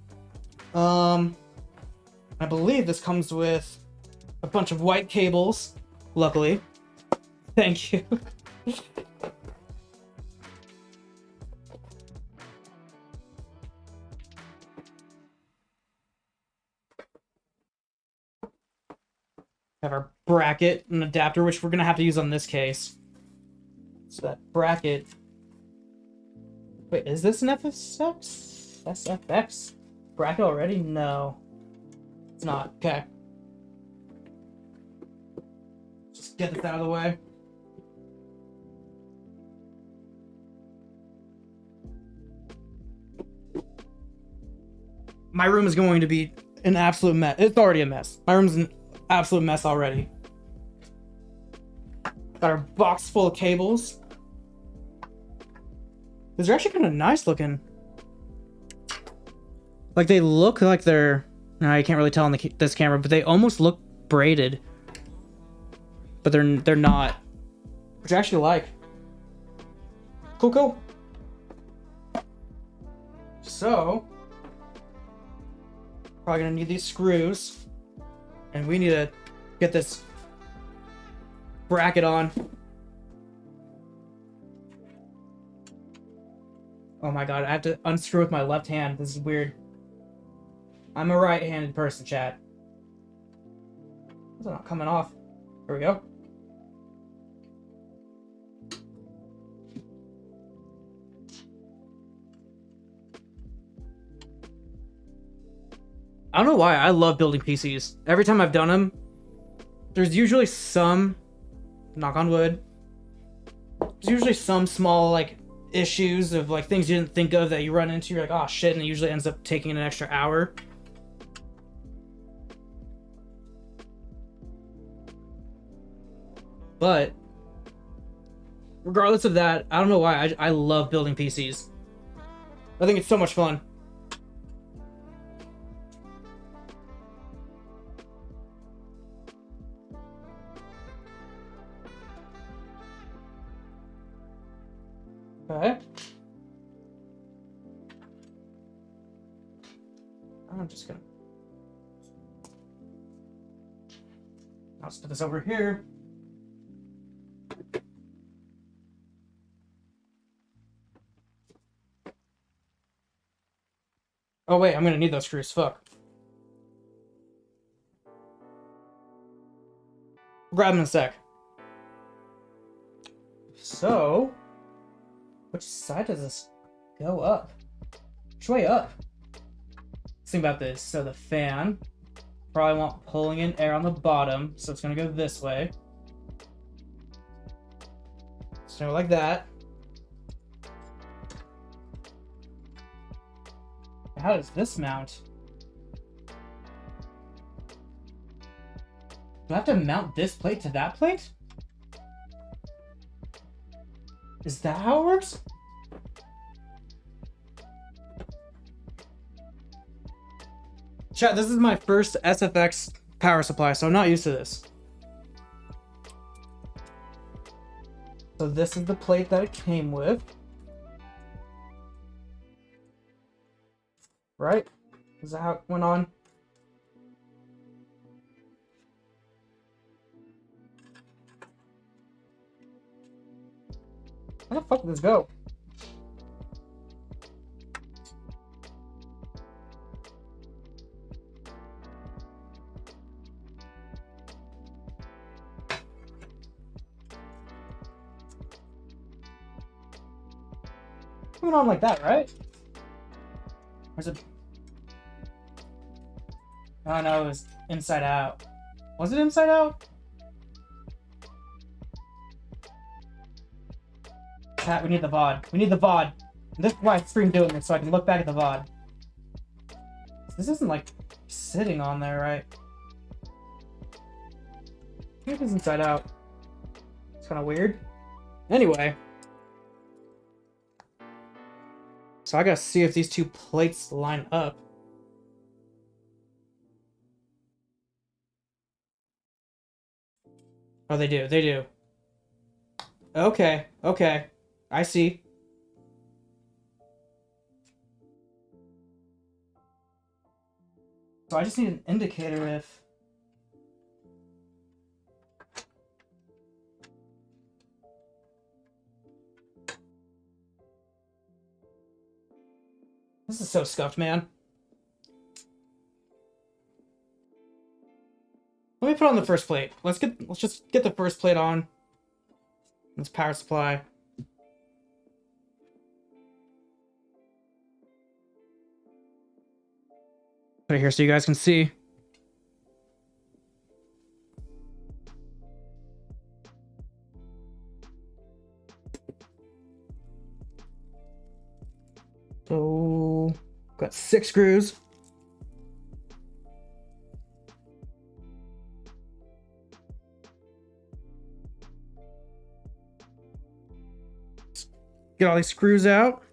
I believe this comes with a bunch of white cables, luckily. Thank you. Have our bracket and adapter, which we're gonna have to use on this case. So that bracket. Wait, is this an FSX? SFX? Bracket already? No. It's not. Okay. Just get this out of the way. My room is going to be an absolute mess. It's already a mess. My room's an absolute mess already. Got our box full of cables. These are actually kind of nice looking. Like they look like they're... No, you can't really tell on this camera, but they almost look braided. But they're not. Which I actually like. Cool, cool. So... probably gonna need these screws. And we need to get this bracket on. Oh my god, I have to unscrew with my left hand. This is weird. I'm a right-handed person, chat. It's not coming off. Here we go. I don't know why I love building PCs. Every time I've done them, there's usually some, knock on wood, there's usually some small like issues of like things you didn't think of that you run into. You're like, oh shit, and it usually ends up taking an extra hour. But regardless of that, I don't know why I love building PCs. I think it's so much fun. Okay. I'm just gonna... I'll just put this over here. Oh wait, I'm gonna need those screws, fuck. Grab them in a sec. So... which side does this go up? Which way up? Let's think about this. So the fan, probably want pulling in air on the bottom, so it's gonna go this way. So like that. How does this mount? Do I have to mount this plate to that plate? Is that how it works? Chat, this is my first SFX power supply, so I'm not used to this. So this is the plate that it came with. Right? Is that how it went on? How the fuck did this go? Coming on like that, right? Or is it? Oh no, it was inside out. Was it inside out? Chat, we need the VOD. We need the VOD. This is why I stream doing this, so I can look back at the VOD. This isn't like sitting on there, right? I think it's inside out. It's kind of weird. Anyway. So I gotta see if these two plates line up. Oh, they do. They do. Okay. Okay. I see. So I just need an indicator if... This is so scuffed, man. Let me put on the first plate. Let's just get the first plate on. Let's power supply. Put it here so you guys can see. So got 6 screws. Get all these screws out.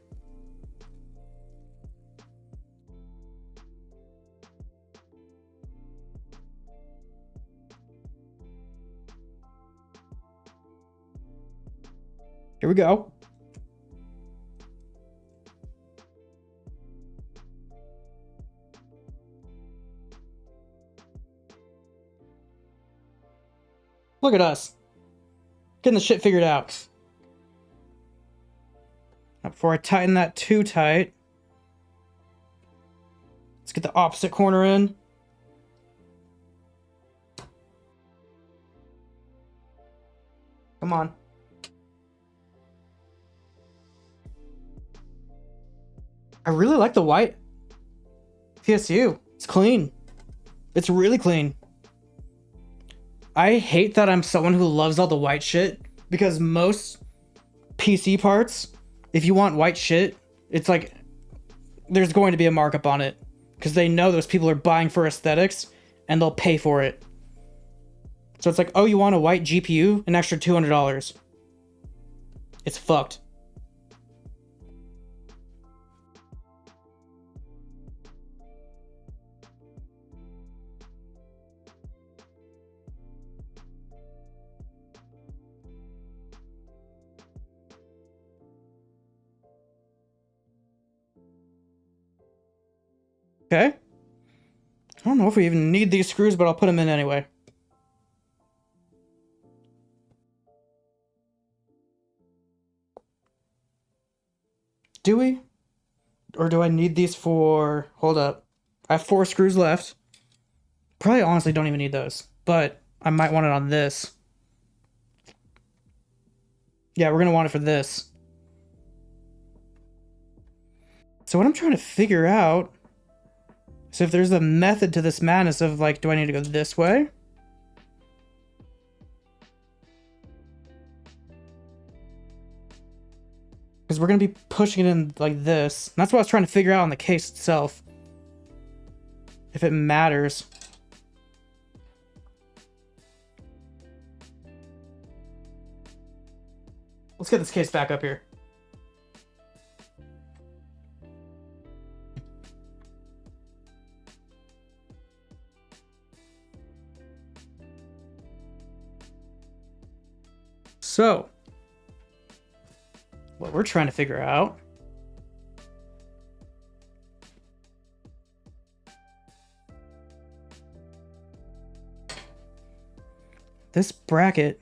Here we go. Look at us. Getting the shit figured out. Now before I tighten that too tight, let's get the opposite corner in. Come on. I really like the white PSU. It's clean. It's really clean. I hate that I'm someone who loves all the white shit, because most PC parts, if you want white shit, it's like there's going to be a markup on it, because they know those people are buying for aesthetics and they'll pay for it. So it's like, oh, you want a white GPU? An extra $200. It's fucked. Okay. I don't know if we even need these screws, but I'll put them in anyway. Do we? Or do I need these for... Hold up. I have 4 screws left. Probably honestly don't even need those, but I might want it on this. Yeah, we're gonna want it for this. So what I'm trying to figure out is if there's a method to this madness of like, do I need to go this way? Because we're going to be pushing it in like this. And that's what I was trying to figure out on the case itself. If it matters. Let's get this case back up here. So, what we're trying to figure out this bracket.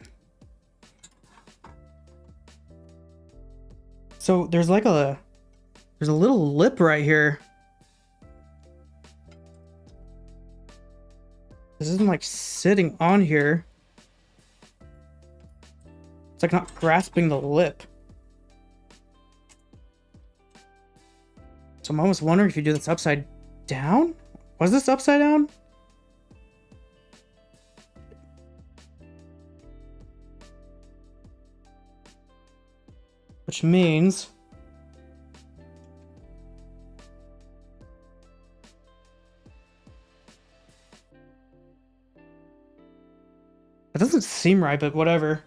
So there's like there's a little lip right here. This isn't like sitting on here. It's like not grasping the lip. So I'm almost wondering if you do this upside down? Was this upside down? Which means that doesn't seem right, but whatever.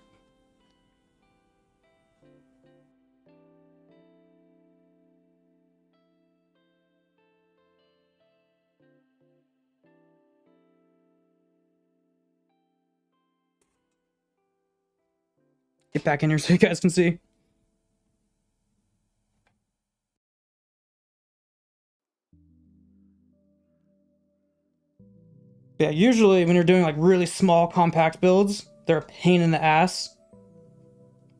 Get back in here so you guys can see. Yeah, usually when you're doing like really small compact builds, they're a pain in the ass.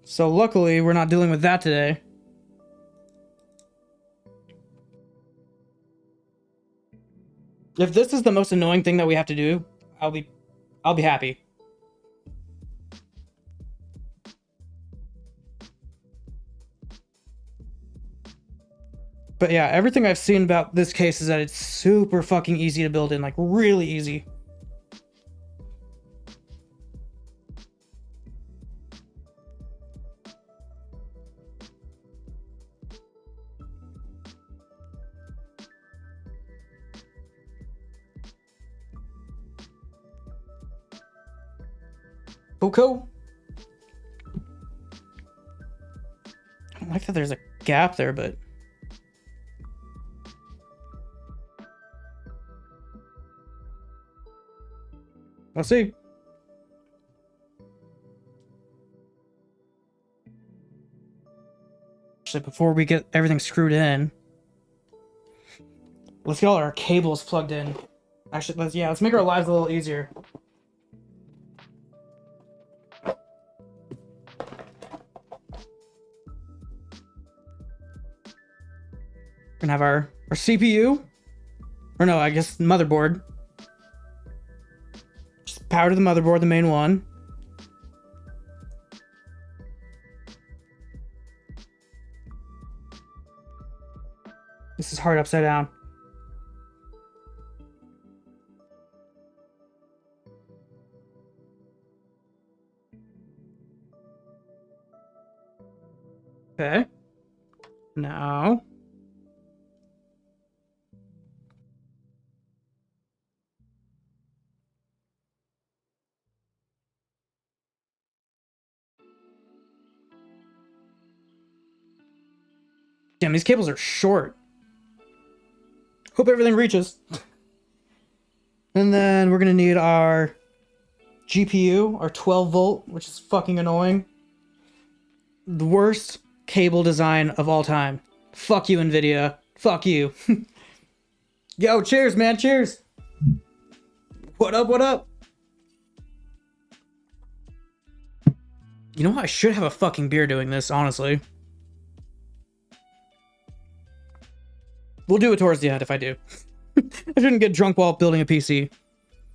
So luckily we're not dealing with that today. If this is the most annoying thing that we have to do, I'll be happy. But yeah, everything I've seen about this case is that it's super fucking easy to build in, like really easy. Okay. I don't like that there's a gap there, but I'll see. Actually, before we get everything screwed in, let's get all our cables plugged in. Actually, let's make our lives a little easier. We're gonna have our CPU, or no, I guess motherboard. Just power to the motherboard, the main one. This is hard upside down. Okay. Now. Damn, these cables are short. Hope everything reaches. And then we're gonna need our GPU, our 12 volt, which is fucking annoying. The worst cable design of all time. Fuck you, Nvidia. Fuck you. Yo, cheers, man, cheers. What up, what up? You know what? I should have a fucking beer doing this, honestly. We'll do it towards the end if I do. I shouldn't get drunk while building a PC.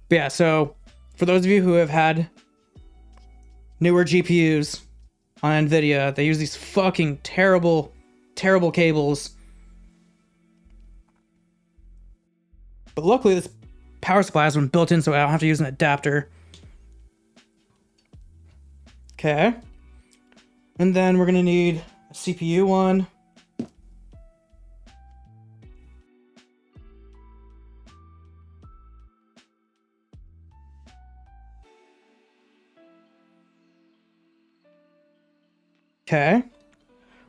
But yeah, so for those of you who have had newer GPUs on Nvidia, they use these fucking terrible cables. But luckily this power supply has one built in, so I don't have to use an adapter. Okay. And then we're gonna need a CPU one. Okay.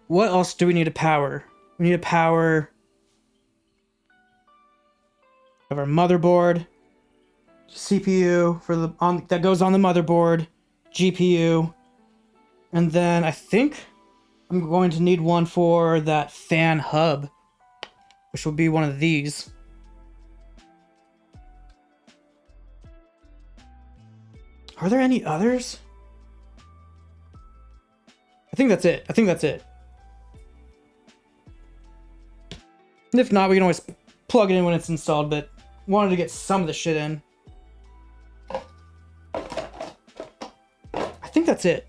What else do we need to power? We need to power of our motherboard, CPU for the that goes on the motherboard, GPU, and then I think I'm going to need one for that fan hub, which will be one of these. Are there any others? I think that's it. And if not, we can always plug it in when it's installed, but wanted to get some of the shit in. I think that's it.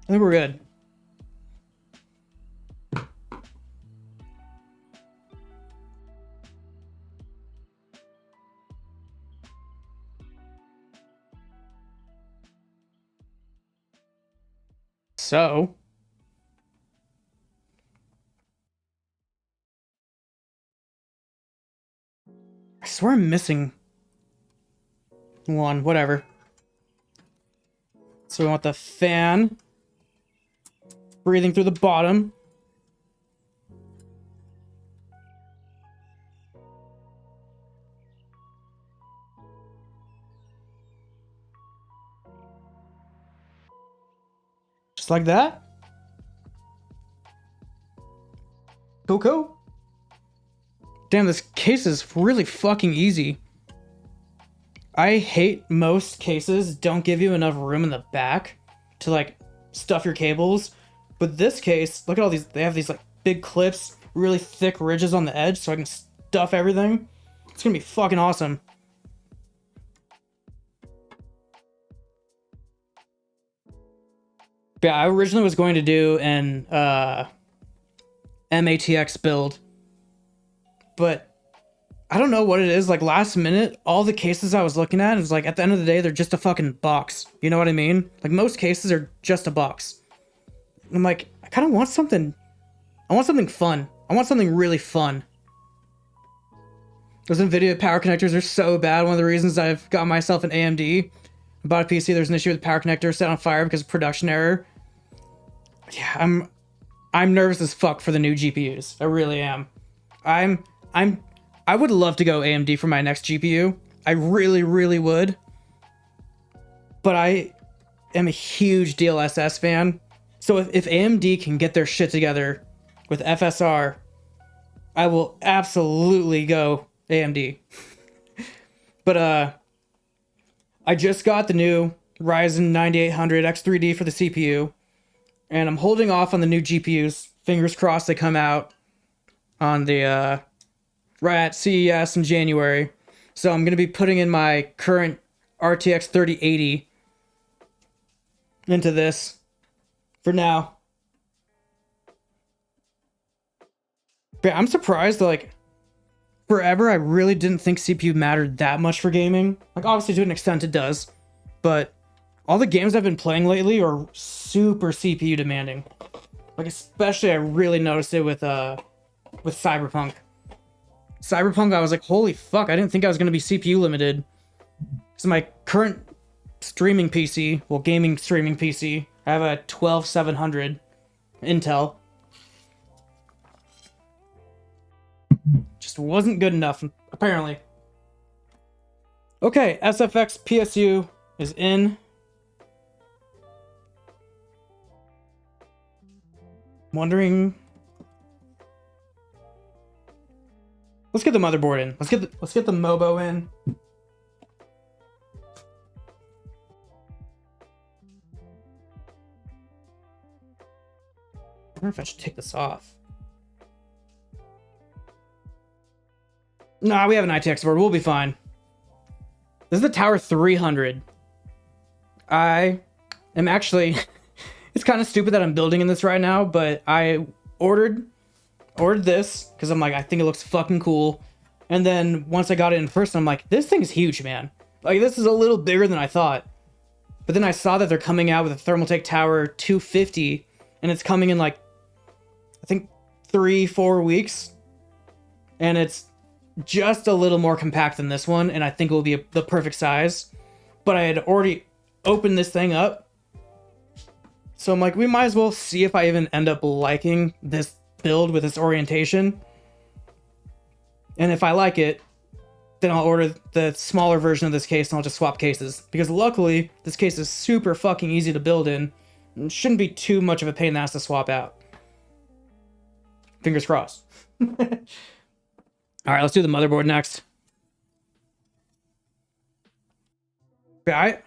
I think we're good. So, I swear I'm missing one, whatever. So we want the fan breathing through the bottom. Just like that. Cool. Damn, this case is really fucking easy. I hate most cases don't give you enough room in the back to like stuff your cables. But this case, look at all these, they have these like big clips, really thick ridges on the edge so I can stuff everything. It's gonna be fucking awesome. Yeah, I originally was going to do an MATX build, but I don't know what it is. Like last minute, all the cases I was looking at is like at the end of the day, they're just a fucking box. You know what I mean? Like most cases are just a box. And I'm like, I kind of want something. I want something fun. I want something really fun. Those NVIDIA power connectors are so bad. One of the reasons I've got myself an AMD. I bought a PC. There's an issue with the power connector set on fire because of production error. Yeah, I'm nervous as fuck for the new GPUs. I really am. I would love to go AMD for my next GPU. I really, really would. But I am a huge DLSS fan. So if AMD can get their shit together with FSR, I will absolutely go AMD. But I just got the new Ryzen 9800 X3D for the CPU. And I'm holding off on the new GPUs. Fingers crossed they come out on the right at CES in January. So I'm going to be putting in my current RTX 3080 into this for now. But I'm surprised, like, forever I really didn't think CPU mattered that much for gaming. Like, obviously to an extent it does. But all the games I've been playing lately are super CPU demanding. Like, especially I really noticed it with Cyberpunk. Cyberpunk, I was like, holy fuck, I didn't think I was going to be CPU limited. So my current streaming PC, well, gaming streaming PC, I have a 12700 Intel. Just wasn't good enough, apparently. Okay, SFX PSU is in. Wondering. Let's get the motherboard in. Let's get the Mobo in. I wonder if I should take this off. Nah, we have an ITX board. We'll be fine. This is the Tower 300. I am actually... It's kind of stupid that I'm building in this right now, but I ordered this because I'm like, I think it looks fucking cool. And then once I got it in person, I'm like, this thing's huge, man. Like, this is a little bigger than I thought. But then I saw that they're coming out with a Thermaltake Tower 250, and it's coming in like, I think 3-4 weeks. And it's just a little more compact than this one, and I think it will be the perfect size. But I had already opened this thing up. So I'm like, we might as well see if I even end up liking this build with this orientation. And if I like it, then I'll order the smaller version of this case and I'll just swap cases. Because luckily, this case is super fucking easy to build in. It shouldn't be too much of a pain in the ass to swap out. Fingers crossed. Alright, let's do the motherboard next. I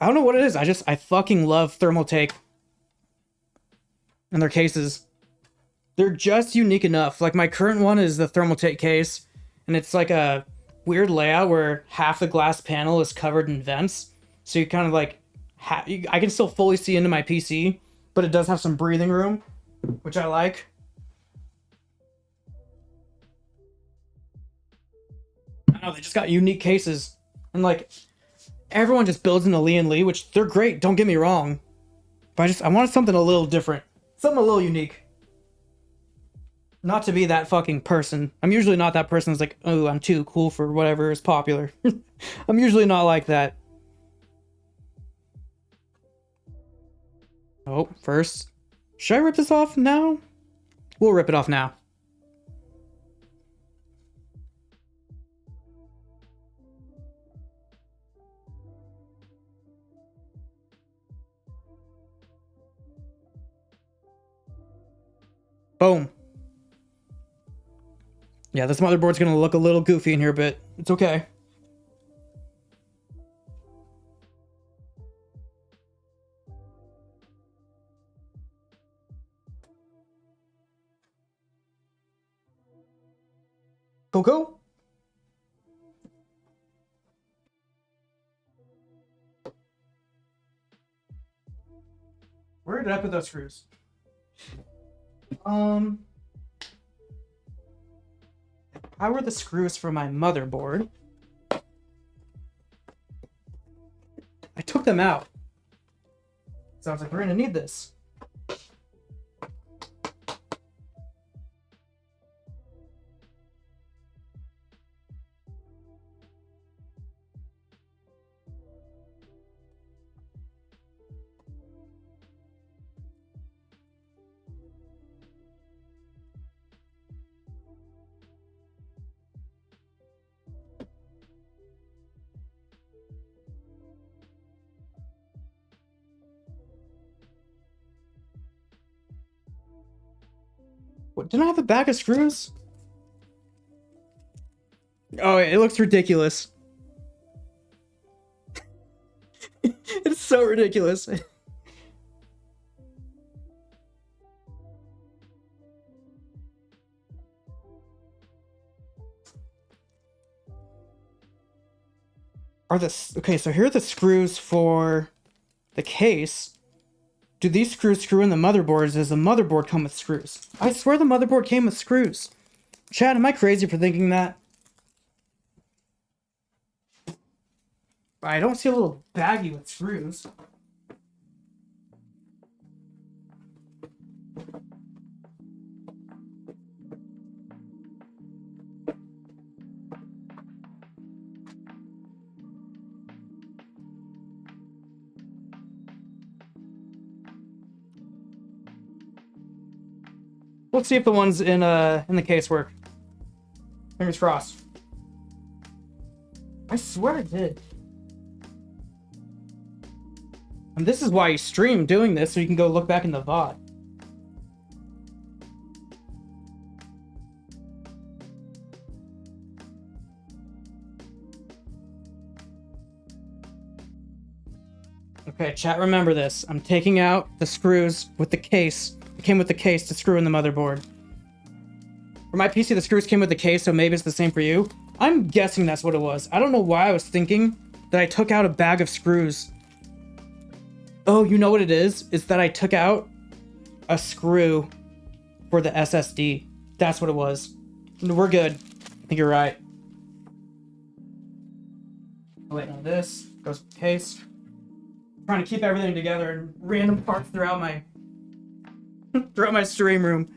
don't know what it is. I fucking love Thermaltake and their cases. They're just unique enough. Like, my current one is the Thermaltake case, and it's like a weird layout where half the glass panel is covered in vents. So you kind of like, I can still fully see into my PC, but it does have some breathing room, which I like. I know, they just got unique cases. And like, everyone just builds in a Lee and Lee, which they're great, don't get me wrong. But I wanted something a little different. Something a little unique. Not to be that fucking person. I'm usually not that person that's like, oh, I'm too cool for whatever is popular. I'm usually not like that. Oh, first. Should I rip this off now? We'll rip it off now. Boom. Yeah, this motherboard's gonna look a little goofy in here, but it's okay. Cool. Where did I put those screws? How were the screws for my motherboard? I took them out. Sounds like we're gonna need this. What, didn't I have a bag of screws? Oh, it looks ridiculous. It's so ridiculous. Okay, so here are the screws for the case. Do these screws screw in the motherboards? Does the motherboard come with screws? I swear the motherboard came with screws. Chad, am I crazy for thinking that? I don't see a little baggie with screws. Let's see if the ones in the case work. Fingers crossed. I swear I did. And this is why you stream doing this, so you can go look back in the VOD. Okay, chat, remember this. I'm taking out the screws with the case. It came with the case to screw in the motherboard. For my PC, the screws came with the case, so maybe it's the same for you. I'm guessing that's what it was. I don't know why I was thinking that I took out a bag of screws. Oh, you know what it is? It's that I took out a screw for the SSD. That's what it was. We're good. I think you're right. Waiting on this. Goes in the case. Trying to keep everything together in random parts throughout my stream room.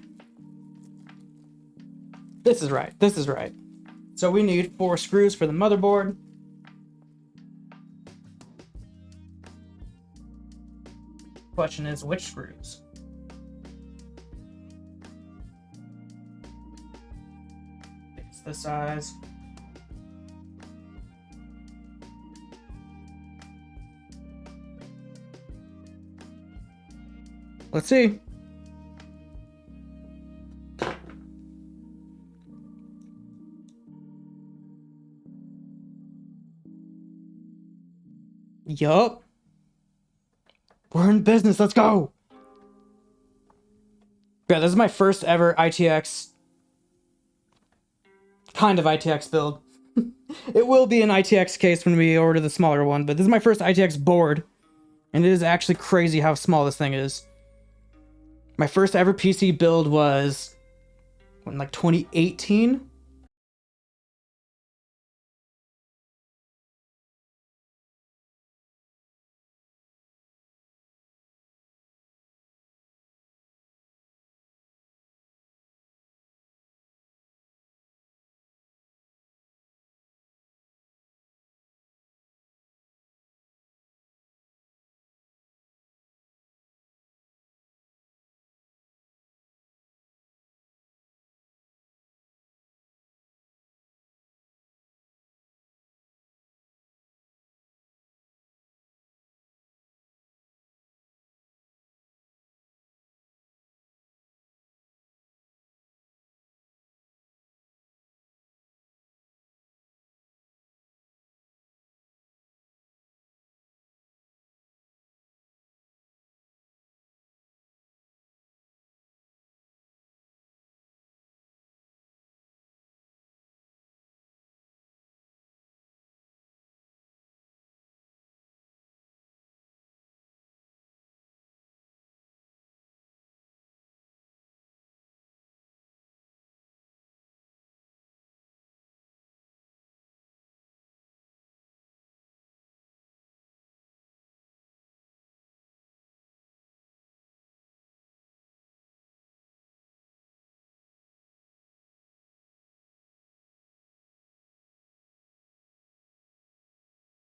This is right. This is right. So we need 4 screws for the motherboard. Question is, which screws? It's this size. Let's see. Yup. We're in business. Let's go. Yeah, this is my first ever ITX. Kind of ITX build. It will be an ITX case when we order the smaller one, but this is my first ITX board. And it is actually crazy how small this thing is. My first ever PC build was in like 2018.